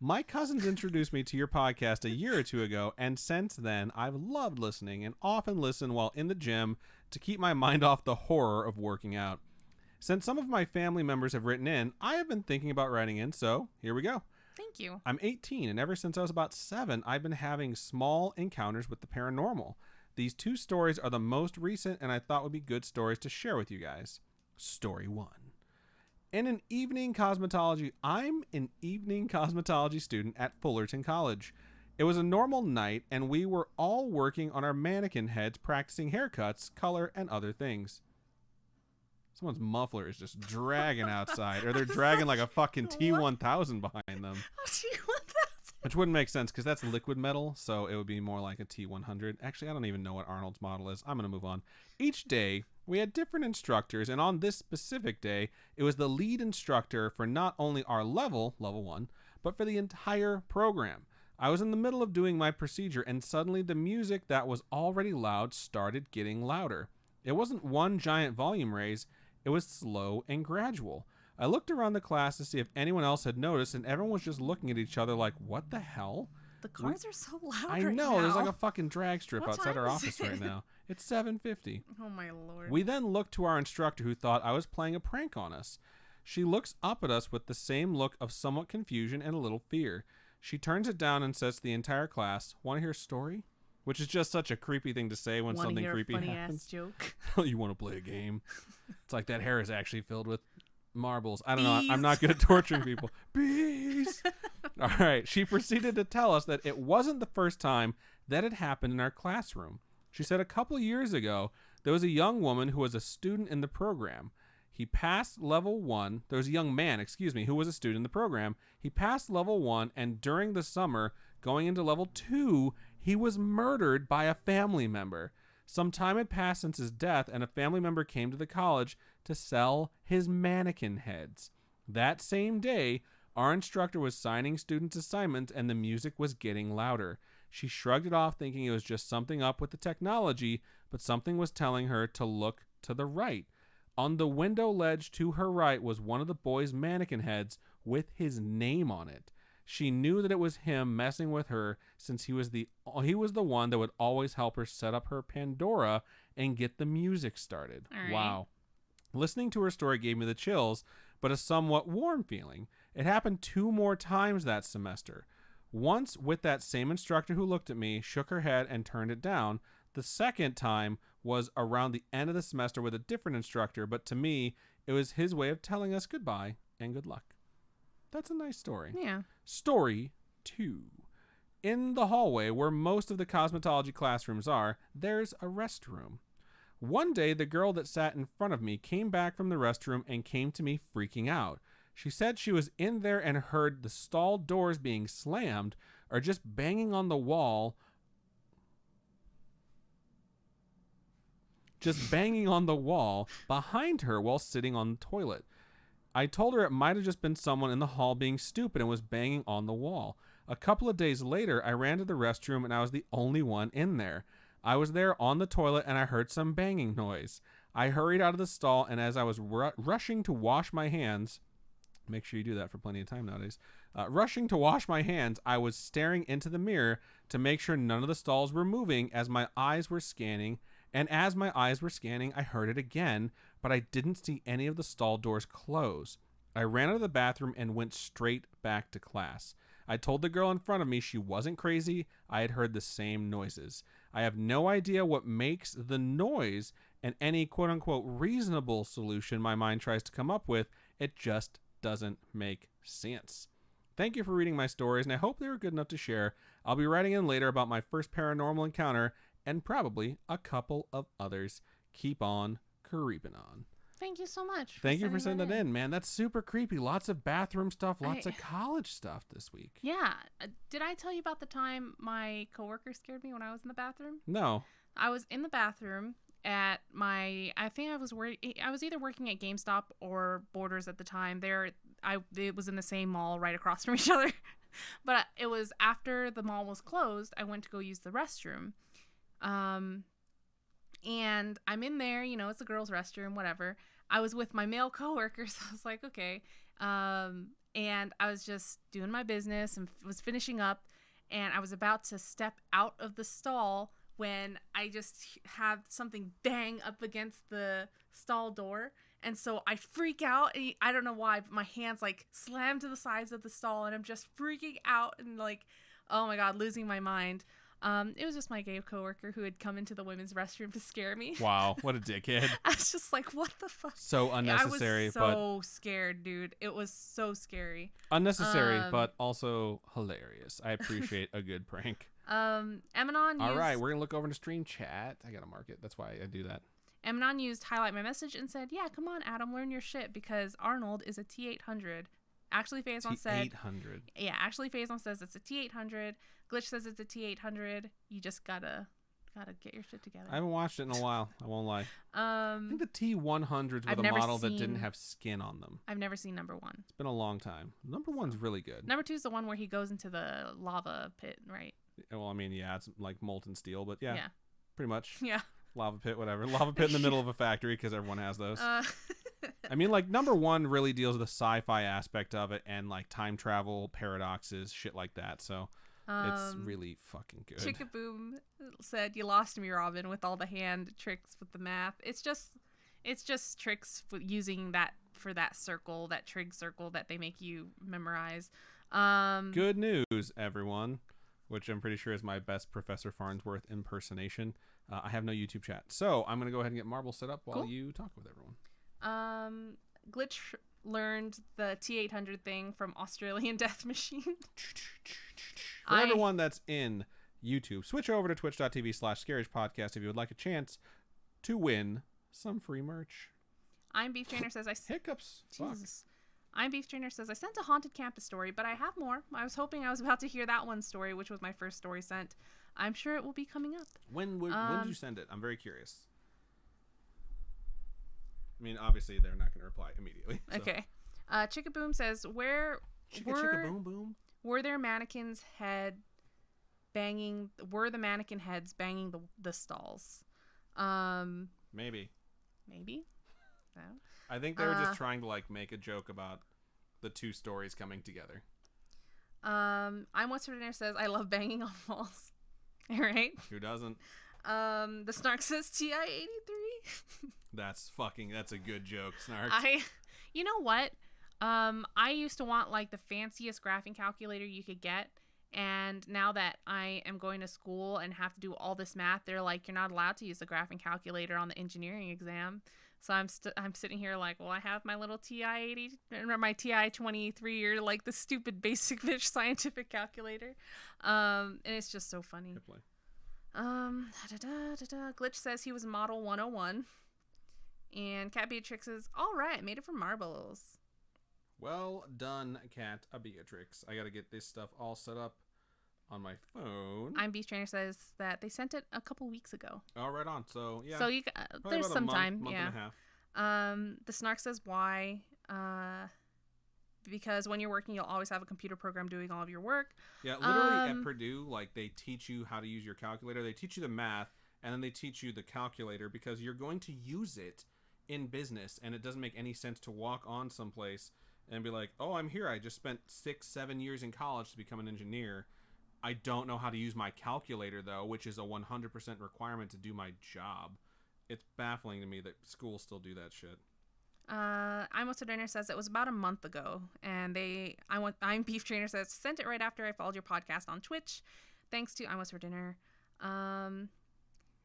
My cousins introduced me to your podcast a year or 2 ago, and since then, I've loved listening and often listen while in the gym to keep my mind off the horror of working out. Since some of my family members have written in, I have been thinking about writing in, so here we go. Thank you. I'm 18, and ever since I was about 7, I've been having small encounters with the paranormal. These 2 stories are the most recent, and I thought would be good stories to share with you guys. Story 1. I'm an evening cosmetology student at Fullerton College. It was a normal night, and we were all working on our mannequin heads, practicing haircuts, color, and other things. Someone's muffler is just dragging outside, or they're dragging like a fucking T1000 behind them. Which wouldn't make sense, because that's liquid metal, so it would be more like a T100. Actually, I don't even know what Arnold's model is. I'm going to move on. Each day, We had different instructors, and on this specific day, it was the lead instructor for not only our level 1, but for the entire program. I was in the middle of doing my procedure, and suddenly the music that was already loud started getting louder. It wasn't one giant volume raise, it was slow and gradual. I looked around the class to see if anyone else had noticed, and everyone was just looking at each other like, what the hell? The cars are so loud I right know, now. there's like a fucking drag strip What outside our time is office it? right now. It's 7:50. Oh my lord. We then looked to our instructor who thought I was playing a prank on us. She looks up at us with the same look of somewhat confusion and a little fear. She turns it down and says to the entire class, "Want to hear a story?" Which is just such a creepy thing to say when something creepy funny happens. ass joke. You want to play a game? It's like that hair is actually filled with marbles. I don't know. Bees. I'm not good at torturing people. Bees. All right. She proceeded to tell us that it wasn't the first time that had happened in our classroom. She said a couple years ago, there was a young woman who was a student in the program. He passed level 1. There was a young man, who was a student in the program. He passed level 1, and during the summer, going into level 2, he was murdered by a family member. Some time had passed since his death, and a family member came to the college to sell his mannequin heads. That same day, our instructor was signing students' assignments, and the music was getting louder. She shrugged it off, thinking it was just something up with the technology, but something was telling her to look to the right. On the window ledge to her right was one of the boys' mannequin heads with his name on it. She knew that it was him messing with her, since he was the one that would always help her set up her Pandora and get the music started. All right. Wow. Listening to her story gave me the chills, but a somewhat warm feeling. It happened 2 more times that semester. Once with that same instructor who looked at me, shook her head, and turned it down. The second time was around the end of the semester with a different instructor, but to me, it was his way of telling us goodbye and good luck. That's a nice story. Yeah. Story 2. In the hallway where most of the cosmetology classrooms are, there's a restroom. One day, the girl that sat in front of me came back from the restroom and came to me freaking out. She said she was in there and heard the stall doors being slammed or just banging on the wall. Behind her while sitting on the toilet. I told her it might have just been someone in the hall being stupid and was banging on the wall. A couple of days later, I ran to the restroom and I was the only one in there. I was there on the toilet and I heard some banging noise. I hurried out of the stall, and as I was rushing to wash my hands, make sure you do that for plenty of time nowadays, rushing to wash my hands, I was staring into the mirror to make sure none of the stalls were moving as my eyes were scanning. And as my eyes were scanning, I heard it again, but I didn't see any of the stall doors close. I ran out of the bathroom and went straight back to class. I told the girl in front of me she wasn't crazy. I had heard the same noises. I have no idea what makes the noise, and any quote-unquote reasonable solution my mind tries to come up with, it just doesn't make sense. Thank you for reading my stories, and I hope they were good enough to share. I'll be writing in later about my first paranormal encounter, and probably a couple of others. Keep on creeping on. Thank you so much. Thank you for sending that in, man. That's super creepy. Lots of bathroom stuff, lots of college stuff this week. Yeah. Did I tell you about the time my coworker scared me when I was in the bathroom? No. I was in the bathroom at I was either working at GameStop or Borders at the time. It was in the same mall right across from each other. But it was after the mall was closed, I went to go use the restroom. And I'm in there, it's a girl's restroom, whatever. I was with my male coworker, so I was like, okay. And I was just doing my business and was finishing up, and I was about to step out of the stall when I just have something bang up against the stall door. And so I freak out. I don't know why, but my hands slam to the sides of the stall, and I'm just freaking out and oh my God, losing my mind. It was just my gay coworker who had come into the women's restroom to scare me. Wow, what a dickhead. I was just like, what the fuck? So unnecessary. I was so scared, dude. It was so scary. Unnecessary, but also hilarious. I appreciate a good prank. Emanon All right, we're going to look over into stream chat. I got to mark it. That's why I do that. Emanon used highlight my message and said, yeah, come on, Adam, learn your shit because Arnold is a T800. Actually, Faison said... T800. Yeah, actually, Faison says it's a T800. Glitch says it's a T800. You just gotta gotta get your shit together. I haven't watched it in a while. I won't lie. I think the T100s were I've the never model that seen- didn't have skin on them. I've never seen number 1. It's been a long time. Number 1's really good. Number 2 is the one where he goes into the lava pit, right? Well, I mean, yeah, it's like molten steel, but yeah. Pretty much. Yeah. Lava pit, whatever. Lava pit in the middle of a factory because everyone has those. Uh, I mean, like, number 1 really deals with the sci-fi aspect of it and, like, time travel, paradoxes, shit like that. So it's really fucking good. Chickaboom said, "You lost me, Robin, with all the hand tricks with the math. It's just tricks using that for that circle, that trig circle that they make you memorize." Good news, everyone, which I'm pretty sure is my best Professor Farnsworth impersonation. I have no YouTube chat, so I'm gonna go ahead and get Marble set up while you talk with everyone. Glitch learned the T800 thing from Australian Death Machine. For everyone that's in YouTube, switch over to twitch.tv/scarishpodcast if you would like a chance to win some free merch. I'm Beef Trainer says Hiccups. Jesus. I'm Beef Trainer says I sent a Haunted Campus story, but I have more. I was hoping I was about to hear that one story, which was my first story sent. I'm sure it will be coming up. When did you send it? I'm very curious. I mean, obviously they're not going to reply immediately. So. Okay. Chickaboom says, were there mannequins head banging? Were the mannequin heads banging the stalls? Maybe. No. I think they were just trying to like make a joke about the two stories coming together. I'm What's for Dinner says I love banging on walls. All right. Who doesn't? The Snark says TI-83. That's a good joke, Snark. You know what? I used to want like the fanciest graphing calculator you could get, and now that I am going to school and have to do all this math, they're like, you're not allowed to use the graphing calculator on the engineering exam. So I'm sitting here like, well, I have my little TI-80 or my TI-23 or like the stupid basic bitch scientific calculator, and it's just so funny. Glitch says he was model 101, and Cat Beatrix says, all right, made it from marbles. Well done, Cat Beatrix. I gotta get this stuff all set up on my phone. I'm Beast Trainer says that they sent it a couple weeks ago. Oh, right on. So yeah. So there's some time. Month yeah. and a half. The Snark says why? Because when you're working, you'll always have a computer program doing all of your work. Yeah, literally at Purdue, like they teach you how to use your calculator. They teach you the math, and then they teach you the calculator because you're going to use it in business, and it doesn't make any sense to walk on someplace and be like, oh, I'm here. I just spent 6-7 years in college to become an engineer. I don't know how to use my calculator, though, which is a 100% requirement to do my job. It's baffling to me that schools still do that shit. I'm What's for Dinner says it was about a month ago, and I'm Beef Trainer says sent it right after I followed your podcast on Twitch. Thanks to I'm What's for Dinner.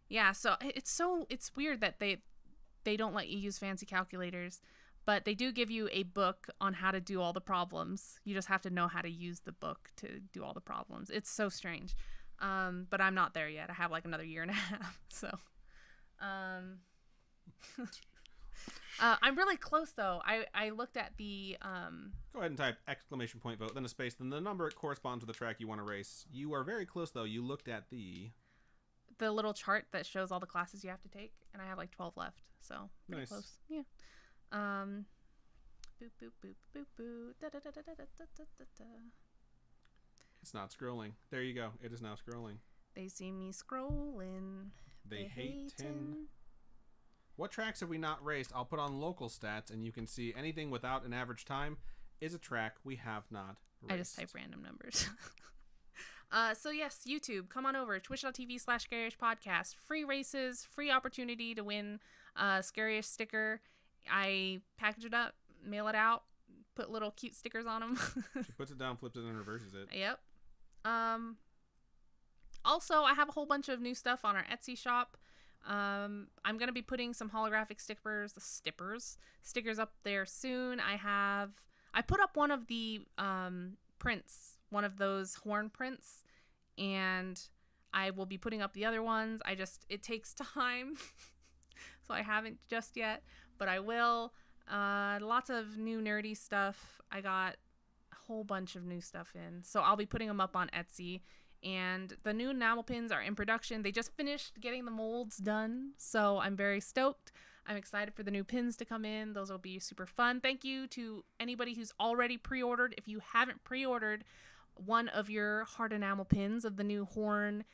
Yeah, so it's weird that they don't let you use fancy calculators, but they do give you a book on how to do all the problems. You just have to know how to use the book to do all the problems. It's so strange. But I'm not there yet. I have like another year and a half. So, I'm really close though. I looked at the, Go ahead and type ! vote, then a space, then the number corresponds to the track you want to race. You are very close though. You looked at the little chart that shows all the classes you have to take, and I have like 12 left. So pretty close. Yeah. Boop boop boop boop boop. Da, da, da, da, da, da, da, da. It's not scrolling. There you go. It is now scrolling. They see me scrolling. They hatin'. What tracks have we not raced? I'll put on local stats, and you can see anything without an average time is a track we have not raced. I just type random numbers. So yes, YouTube, come on over, twitch.tv/scarishpodcast. Free races, free opportunity to win a Scariest sticker. I package it up, mail it out, put little cute stickers on them. She puts it down, flips it, and reverses it. Yep. Also, I have a whole bunch of new stuff on our Etsy shop. I'm going to be putting some holographic stickers up there soon. I put up one of the prints, one of those horn prints, and I will be putting up the other ones. It takes time, so I haven't just yet, but I will. Lots of new nerdy stuff. I got a whole bunch of new stuff in, so I'll be putting them up on Etsy. And the new enamel pins are in production. They just finished getting the molds done, so I'm very stoked. I'm excited for the new pins to come in. Those will be super fun. Thank you to anybody who's already pre-ordered. If you haven't pre-ordered one of your hard enamel pins of the new horn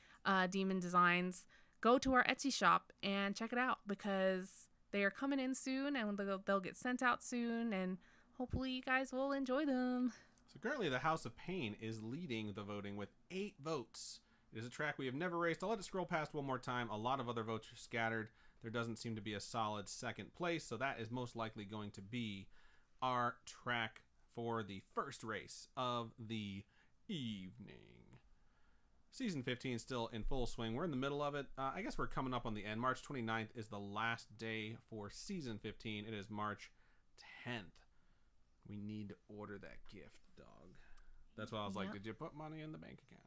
demon designs, go to our Etsy shop and check it out, because they are coming in soon and they'll get sent out soon, and hopefully you guys will enjoy them. So currently the House of Pain is leading the voting with 8 votes. It is a track we have never raced. I'll let it scroll past one more time. A lot of other votes are scattered. There doesn't seem to be a solid second place, so that is most likely going to be our track for the first race of the evening. Season 15 still in full swing. We're in the middle of it. I guess we're coming up on the end. March 29th is the last day for Season 15. It is March 10th. We need to order that gift, dog. That's why I was like, did you put money in the bank account?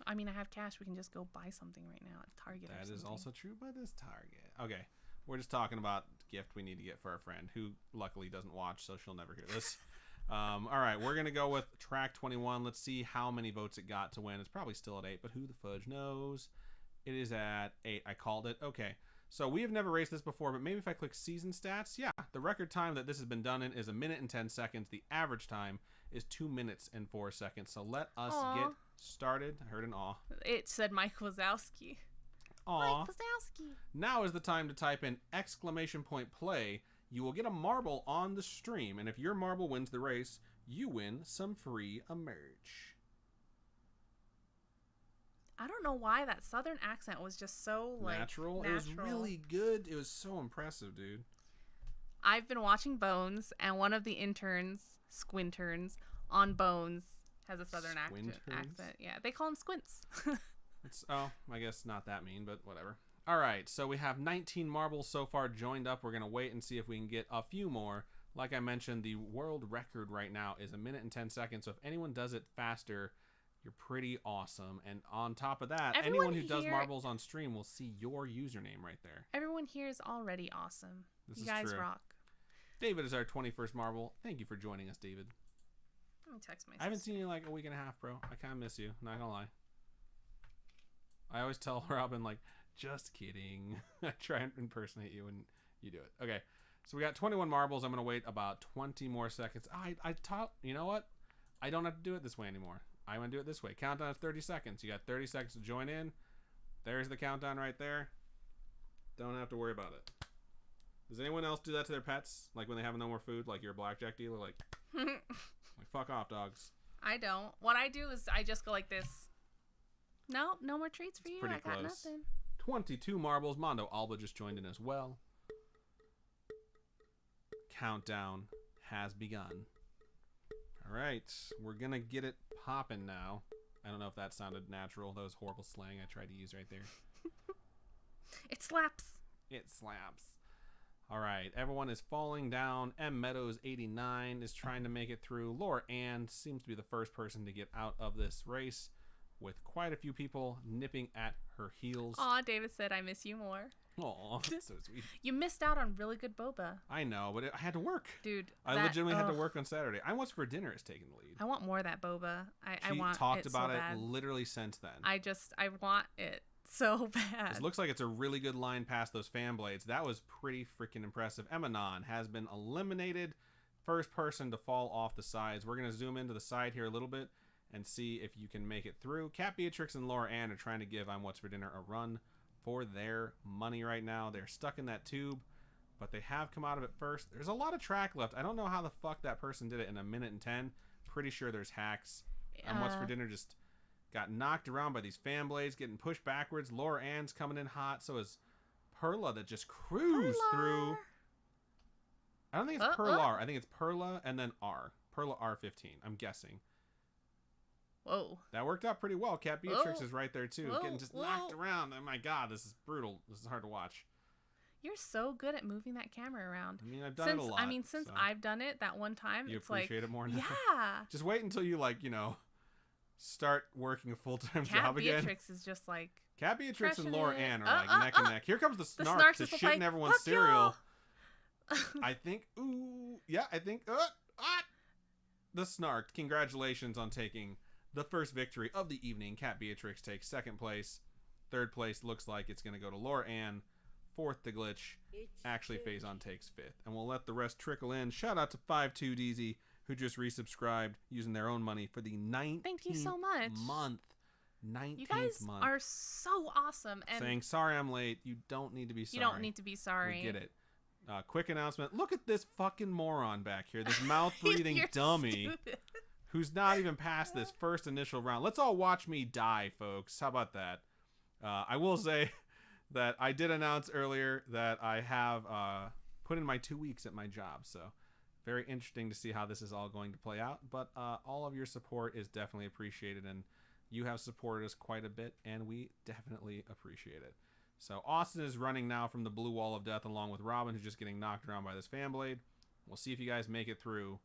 I mean, I have cash. We can just go buy something right now at Target. That is also true, but it's Target. Okay. We're just talking about the gift we need to get for our friend, who luckily doesn't watch, so she'll never hear this. All right, we're going to go with track 21. Let's see how many votes it got to win. It's probably still at 8, but who the fudge knows? It is at 8. I called it. Okay. So we have never raced this before, but maybe if I click season stats, yeah, the record time that this has been done in is 1 minute and 10 seconds. The average time is 2 minutes and 4 seconds. So let us get started. I heard an aw. It said Mike Wazowski. Aw. Mike Wazowski. Now is the time to type in !play. You will get a marble on the stream, and if your marble wins the race, you win some free merch. I don't know why that southern accent was just so natural. It was really good. It was so impressive, dude. I've been watching Bones, and one of the interns, Squinterns, on Bones has a southern accent. Yeah, they call him Squints. I guess not that mean, but whatever. All right, so we have 19 marbles so far joined up. We're going to wait and see if we can get a few more. Like I mentioned, the world record right now is 1 minute and 10 seconds. So if anyone does it faster, you're pretty awesome. And on top of that, anyone who does marbles on stream will see your username right there. Everyone here is already awesome. You guys rock. David is our 21st marble. Thank you for joining us, David. Let me text my sister. I haven't seen you in like a week and a half, bro. I kind of miss you. Not gonna lie. I always tell Robin, like, just kidding. I try and impersonate you and you do it. Okay. So we got 21 marbles. I'm going to wait about 20 more seconds. I taught, you know what? I don't have to do it this way anymore. I'm going to do it this way. Countdown is 30 seconds. You got 30 seconds to join in. There's the countdown right there. Don't have to worry about it. Does anyone else do that to their pets? Like when they have no more food, like you're a blackjack dealer? Like, like fuck off, dogs. I don't. What I do is I just go like this. No more treats for you. I got nothing. 22 marbles. Mondo Alba just joined in as well. Countdown has begun. All right, we're gonna get it popping now. I don't know if that sounded natural. That was horrible slang I tried to use right there. It slaps. It slaps. All right, everyone is falling down. M Meadows 89 is trying to make it through. Laura Ann seems to be the first person to get out of this race, with quite a few people nipping at her heels. Aw, David said, I miss you more. Aw, that's so sweet. You missed out on really good boba. I know, but I had to work. Dude, I legitimately had to work on Saturday. I What's for Dinner is taking the lead. I want more of that boba. I want talked it about so it bad. Literally since then. I want it so bad. It looks like it's a really good line past those fan blades. That was pretty freaking impressive. Emanon has been eliminated. First person to fall off the sides. We're going to zoom into the side here a little bit and see if you can make it through. Cat Beatrix and Laura Ann are trying to give I'm What's for Dinner a run for their money right now. They're stuck in that tube, but they have come out of it first. There's a lot of track left. I don't know how the fuck that person did it in 1 minute and 10. Pretty sure there's hacks. What's for Dinner just got knocked around by these fan blades, getting pushed backwards. Laura Ann's coming in hot. So is Perla, that just cruised through. I don't think it's Perlar. I think it's Perla and then R. Perla R15, I'm guessing. Whoa. That worked out pretty well. Cat Beatrix is right there too. Getting just knocked around. Oh my god, this is brutal. This is hard to watch. You're so good at moving that camera around. I mean, I've done it a lot. Since I've done it that one time, you it's like... You appreciate it more now? Yeah. Just wait until you, like, start working a full-time job again. Cat Beatrix is just like... Cat Beatrix and Laura Ann are like neck and neck. Here comes the Snark to shit in everyone's Fuck cereal. I think... Ooh. Yeah, I think... the Snark. Congratulations on taking the first victory of the evening. Cat Beatrix takes second place. Third place looks like it's going to go to Laura Ann. Fourth to Glitch. Actually, Faison takes fifth. And we'll let the rest trickle in. Shout out to 52DZ, who just resubscribed using their own money for the 19th Thank you so much. month. 19th you guys month. Are so awesome. And saying, sorry I'm late. You don't need to be sorry. You don't need to be sorry. We get it. Quick announcement. Look at this fucking moron back here. This mouth-breathing dummy stupid. who's not even past this first initial round. Let's all watch me die, folks. How about that? I will say that I did announce earlier that I have put in my 2 weeks at my job. So very interesting to see how this is all going to play out. But all of your support is definitely appreciated. And you have supported us quite a bit. And we definitely appreciate it. So Austin is running now from the blue wall of death along with Robin, who's just getting knocked around by this fan blade. We'll see if you guys make it through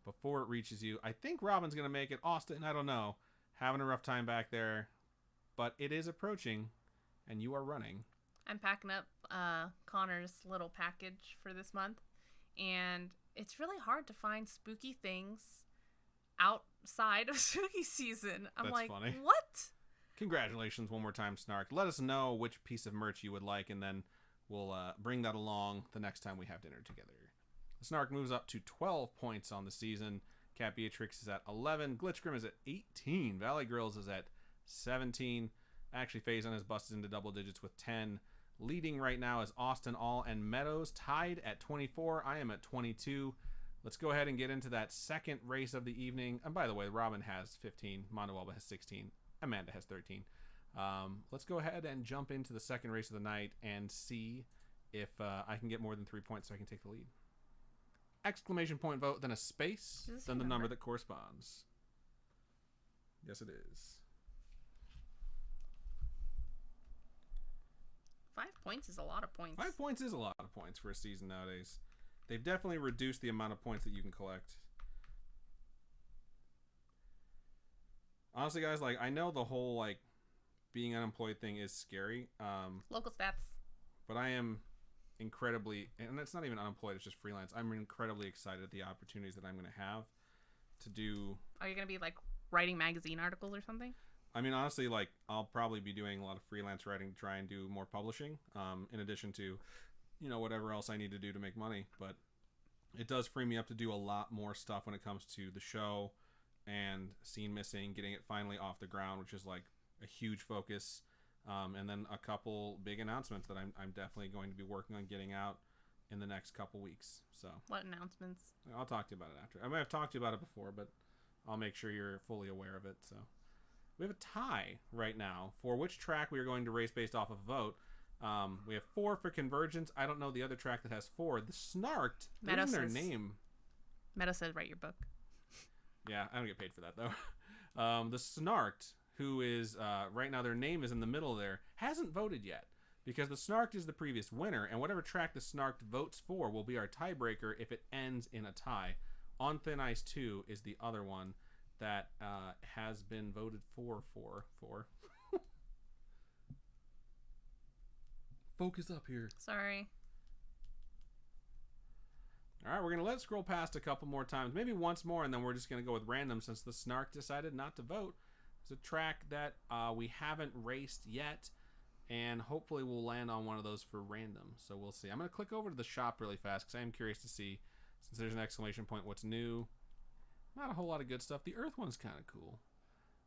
before it reaches you. I think Robin's going to make it. Austin, I don't know. Having a rough time back there. But it is approaching, and you are running. I'm packing up Connor's little package for this month, and it's really hard to find spooky things outside of spooky season. I'm That's like, funny. What? Congratulations one more time, Snark. Let us know which piece of merch you would like, and then we'll bring that along the next time we have dinner together. The Snark moves up to 12 points on the season. Cat Beatrix is at 11. Glitch Grim is at 18. Valley Grills is at 17. Actually, Faison has busted into double digits with 10. Leading right now is Austin All and Meadows, tied at 24. I am at 22. Let's go ahead and get into that second race of the evening. And by the way, Robin has 15. Manuelba has 16. Amanda has 13. Let's go ahead and jump into the second race of the night and see if I can get more than 3 points so I can take the lead. Exclamation point vote, then a space, then the number that corresponds. Yes, it is. 5 points is a lot of points. 5 points is a lot of points for a season nowadays. They've definitely reduced the amount of points that you can collect. Honestly, guys, like, I know the whole, like, being unemployed thing is scary. Local stats. But I am incredibly, and it's not even unemployed, it's just freelance. I'm incredibly excited at the opportunities that I'm going to have to do. Are you going to be, like, writing magazine articles or something? I mean, honestly, like, I'll probably be doing a lot of freelance writing to try and do more publishing, in addition to, you know, whatever else I need to do to make money. But it does free me up to do a lot more stuff when it comes to the show and Scene Missing, getting it finally off the ground, which is, like, a huge focus. And then a couple big announcements that I'm definitely going to be working on getting out in the next couple weeks. So what announcements? I'll talk to you about it after. I might have talked to you about it before, but I'll make sure you're fully aware of it. So we have a tie right now for which track we are going to race based off of a vote. We have 4 for Convergence. I don't know the other track that has 4. The Snarked, Meadow their says, name. Meadow said write your book. Yeah, I don't get paid for that, though. The Snarked, who is, right now their name is in the middle there, hasn't voted yet. Because the Snarked is the previous winner, and whatever track the Snarked votes for will be our tiebreaker if it ends in a tie. On Thin Ice 2 is the other one that has been voted for. Focus up here. Sorry. All right, we're going to let it scroll past a couple more times. Maybe once more, and then we're just going to go with random since the Snark decided not to vote. It's a track that we haven't raced yet, and hopefully we'll land on one of those for random. So we'll see. I'm going to click over to the shop really fast because I am curious to see, since there's an exclamation point, what's new. Not a whole lot of good stuff. The Earth one's kind of cool.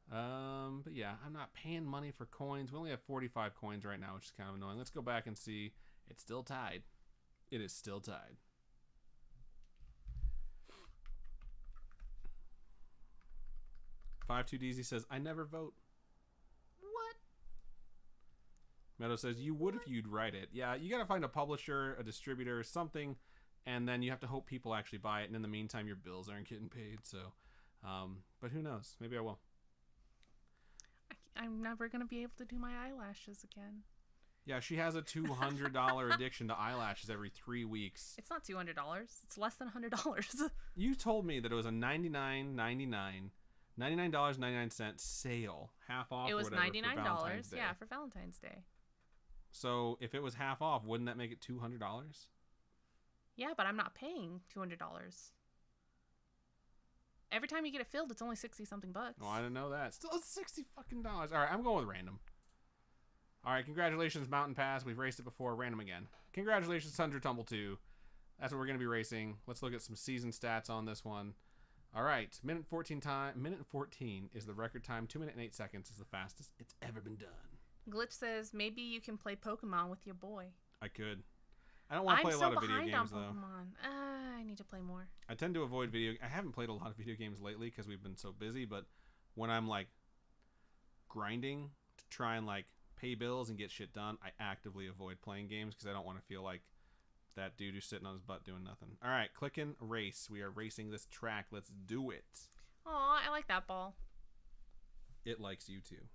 But yeah, I'm not paying money for coins. We only have 45 coins right now, which is kind of annoying. Let's go back and see. It's still tied. It is still tied. $5-2DZ says, I never vote. What? Meadow says, you would if you'd write it. Yeah, you got to find a publisher, a distributor, something, and then you have to hope people actually buy it. And in the meantime, your bills aren't getting paid. So, but who knows? Maybe I will. I'm never going to be able to do my eyelashes again. Yeah, she has a $200 addiction to eyelashes every 3 weeks. It's not $200. It's less than $100. You told me that it was a $99.99 sale, half off. It was or whatever, $99, for Valentine's Day. yeah, for Valentine's Day. So if it was half off, wouldn't that make it $200? Yeah, but I'm not paying $200. Every time you get it filled, it's only 60 something bucks. Oh, I didn't know that. Still, it's $60 fucking. All right, I'm going with random. All right, congratulations, Mountain Pass. We've raced it before. Random again. Congratulations, Thunder Tumble 2. That's what we're going to be racing. Let's look at some season stats on this one. All right, minute 14 is the record time. 2 minutes and 8 seconds is the fastest it's ever been done. Glitch says maybe you can play Pokemon with your boy. I could. I don't want to play a lot of video games though. I need to play more. I tend to avoid I haven't played a lot of video games lately because we've been so busy. But when I'm like grinding to try and like pay bills and get shit done, I actively avoid playing games because I don't want to feel like that dude who's sitting on his butt doing nothing. All right, click and race. We are racing this track. Let's do it. Aw, I like that ball. It likes you too.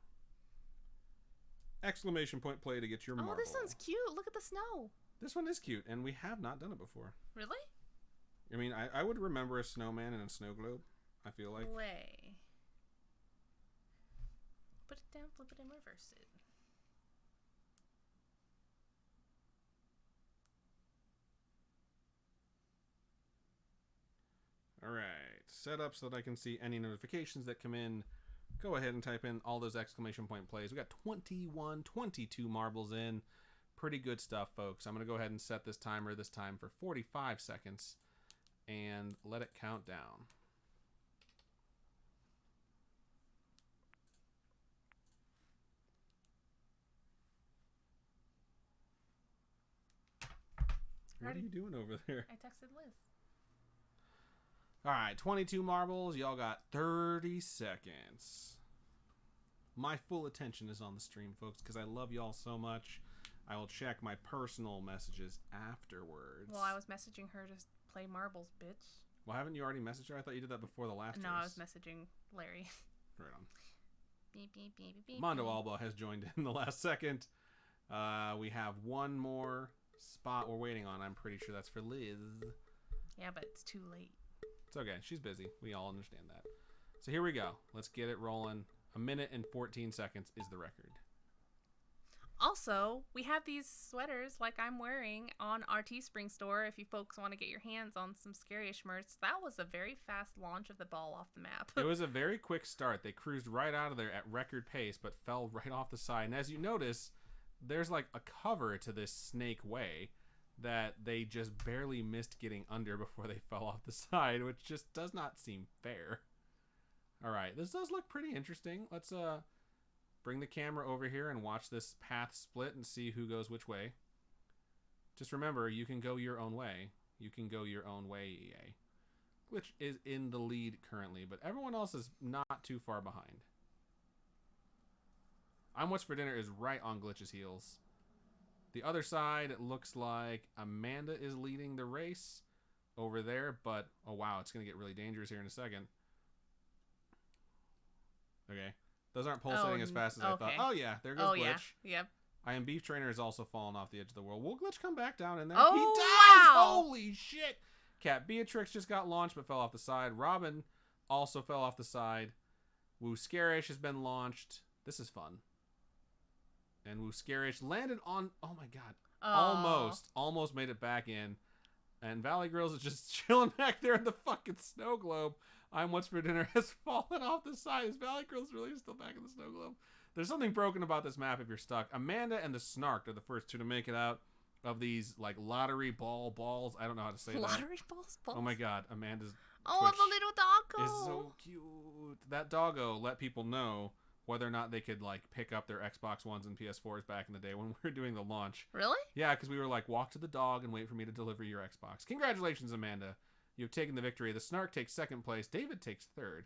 Exclamation point play to get your marble. Oh, this one's cute. Look at the snow. This one is cute, and we have not done it before. Really? I mean, I would remember a snowman and a snow globe, I feel like. Play. Put it down, flip it, and reverse it. All right, set up so that I can see any notifications that come in. Go ahead and type in all those exclamation point plays. We got 22 marbles in. Pretty good stuff, folks. I'm going to go ahead and set this timer this time for 45 seconds and let it count down. What are you doing over there? I texted Liz. All right, 22 marbles. Y'all got 30 seconds. My full attention is on the stream, folks, because I love y'all so much. I will check my personal messages afterwards. Well, I was messaging her to play marbles, bitch. Well, haven't you already messaged her? I thought you did that before the last race. I was messaging Larry. Right on. Beep, beep, beep, beep, beep. Mondo Alba has joined in the last second. We have one more spot we're waiting on. I'm pretty sure that's for Liz. Yeah, but it's too late. It's okay. She's busy. We all understand that. So here we go. Let's get it rolling. 1 minute and 14 seconds is the record. Also, we have these sweaters like I'm wearing on our Teespring store if you folks want to get your hands on some Scary-ish merch. That was a very fast launch of the ball off the map. It was a very quick start. They cruised right out of there at record pace, but fell right off the side. And as you notice, there's like a cover to this snake way that they just barely missed getting under before they fell off the side, which just does not seem fair. All right, this does look pretty interesting. Let's bring the camera over here and watch this path split and see who goes which way. Just remember, you can go your own way. You can go your own way, EA. Glitch is in the lead currently, but everyone else is not too far behind. I'm What's for Dinner is right on Glitch's heels. The other side, it looks like Amanda is leading the race over there, but oh wow, it's going to get really dangerous here in a second. Okay. Those aren't pulsating as fast as I thought. Oh yeah, there goes Glitch. Yeah. Yep. I Am Beef Trainer has also fallen off the edge of the world. Will Glitch come back down in there? Oh, he does! wow. Holy shit! Cat Beatrix just got launched but fell off the side. Robin also fell off the side. Woo Scarish has been launched. This is fun. And Woo Scarish landed on... Oh my god. Almost made it back in. And Valley Grills is just chilling back there in the fucking snow globe. I'm What's for Dinner has fallen off the side. Is Valley Grills really still back in the snow globe? There's something broken about this map if you're stuck. Amanda and the Snark are the first two to make it out of these like lottery balls. I don't know how to say that. Lottery balls? Oh my god, Amanda's Oh, Twitch the little doggo. is so cute. That doggo let people know whether or not they could like pick up their Xbox Ones and PS4s back in the day when we were doing the launch. Really? Yeah, because we were like, walk to the dog and wait for me to deliver your Xbox. Congratulations, Amanda. You've taken the victory. The Snark takes second place. David takes third.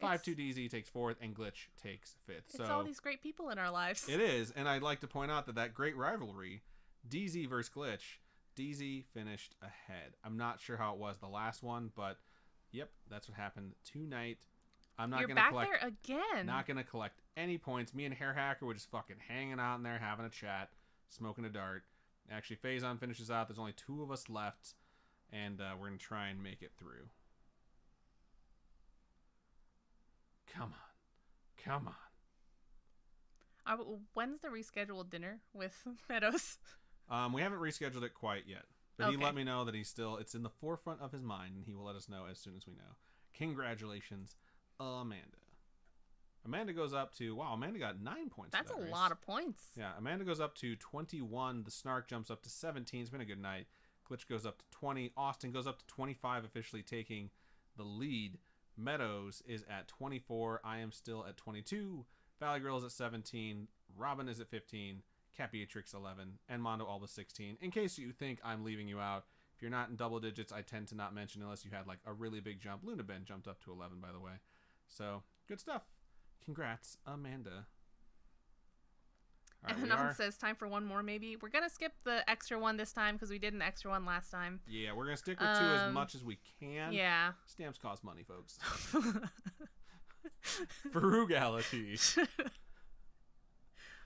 5-2DZ takes fourth, and Glitch takes fifth. It's all these great people in our lives. It is, and I'd like to point out that great rivalry, DZ versus Glitch, DZ finished ahead. I'm not sure how it was the last one, but yep, that's what happened tonight. I'm not You're gonna back collect, there again. Not gonna collect any points. Me and Hair Hacker were just fucking hanging out in there, having a chat, smoking a dart. Actually, Faison finishes out. There's only 2 of us left, and we're gonna try and make it through. Come on. When's the rescheduled dinner with Meadows? We haven't rescheduled it quite yet, but he let me know that it's in the forefront of his mind, and he will let us know as soon as we know. Congratulations, Amanda. Amanda goes up to, wow, Amanda got 9 points. That's for that a race. lot of points. Yeah, Amanda goes up to 21. The Snark jumps up to 17. It's been a good night. Glitch goes up to 20. Austin goes up to 25, officially taking the lead. Meadows is at 24. I am still at 22. Valley Girl is at 17. Robin is at 15. Cat Beatrix 11. And Mondo Alba 16. In case you think I'm leaving you out, if you're not in double digits, I tend to not mention unless you had like a really big jump. Luna Ben jumped up to 11, by the way. So, good stuff. Congrats, Amanda. Right, and then says time for one more maybe. We're going to skip the extra one this time because we did an extra one last time. Yeah, we're going to stick with 2 as much as we can. Yeah. Stamps cost money, folks. Frugality.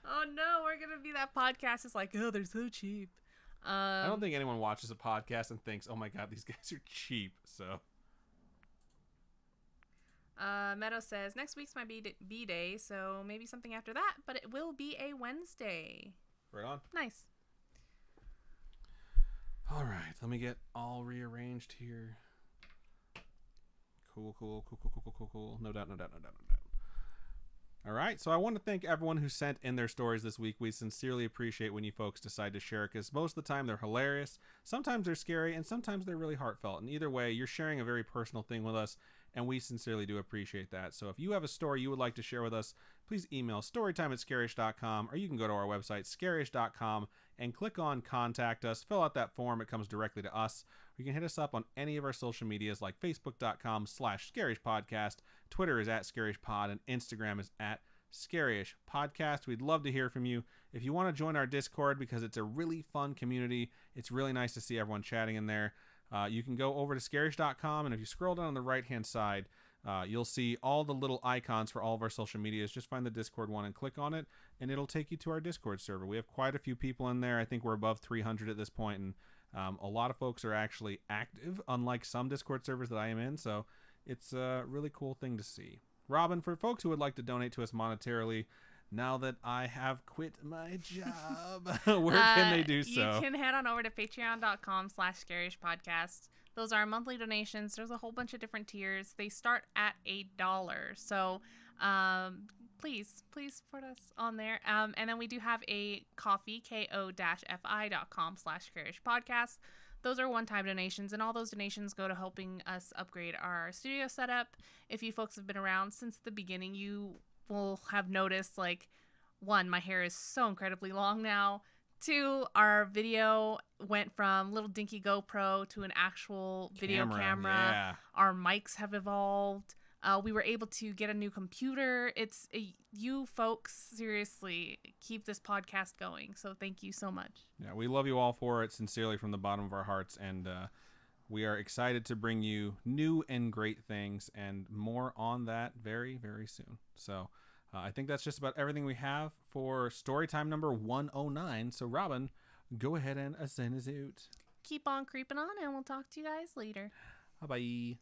Oh no, we're going to be that podcast. It's like, oh, they're so cheap. I don't think anyone watches a podcast and thinks, oh my God, these guys are cheap. So. Meadow says, next week's my B-Day, so maybe something after that, but it will be a Wednesday. Right on. Nice. All right, let me get all rearranged here. Cool. No doubt. All right, so I want to thank everyone who sent in their stories this week. We sincerely appreciate when you folks decide to share, because most of the time they're hilarious, sometimes they're scary, and sometimes they're really heartfelt. And either way, you're sharing a very personal thing with us, and we sincerely do appreciate that. So if you have a story you would like to share with us, please email storytime@scarish.com, or you can go to our website, scarish.com, and click on Contact Us. Fill out that form. It comes directly to us. You can hit us up on any of our social medias, like facebook.com/scarishpodcast. Twitter is @scarishpod, and Instagram is @scarishpodcast. We'd love to hear from you. If you want to join our Discord, because it's a really fun community, it's really nice to see everyone chatting in there. You can go over to scarish.com, and if you scroll down on the right-hand side, you'll see all the little icons for all of our social medias. Just find the Discord one and click on it, and it'll take you to our Discord server. We have quite a few people in there. I think we're above 300 at this point, and a lot of folks are actually active, unlike some Discord servers that I am in, so it's a really cool thing to see. Robin, for folks who would like to donate to us monetarily, now that I have quit my job, where can they do so? You can head on over to patreon.com/scarishpodcast. Those are monthly donations. There's a whole bunch of different tiers. They start at $1. So please support us on there. And then we do have a Ko-fi, ko-fi.com/scarishpodcast. Those are one-time donations, and all those donations go to helping us upgrade our studio setup. If you folks have been around since the beginning, you will have noticed, like, 1, my hair is so incredibly long now. 2, our video went from little dinky GoPro to an actual video camera. Yeah. Our mics have evolved. We were able to get a new computer. You folks seriously keep this podcast going. So thank you so much. Yeah, we love you all for it, sincerely from the bottom of our hearts. And we are excited to bring you new and great things, and more on that very, very soon. So I think that's just about everything we have for Storytime number 109. So Robin, go ahead and ascend us out. Keep on creeping on, and we'll talk to you guys later. Bye-bye.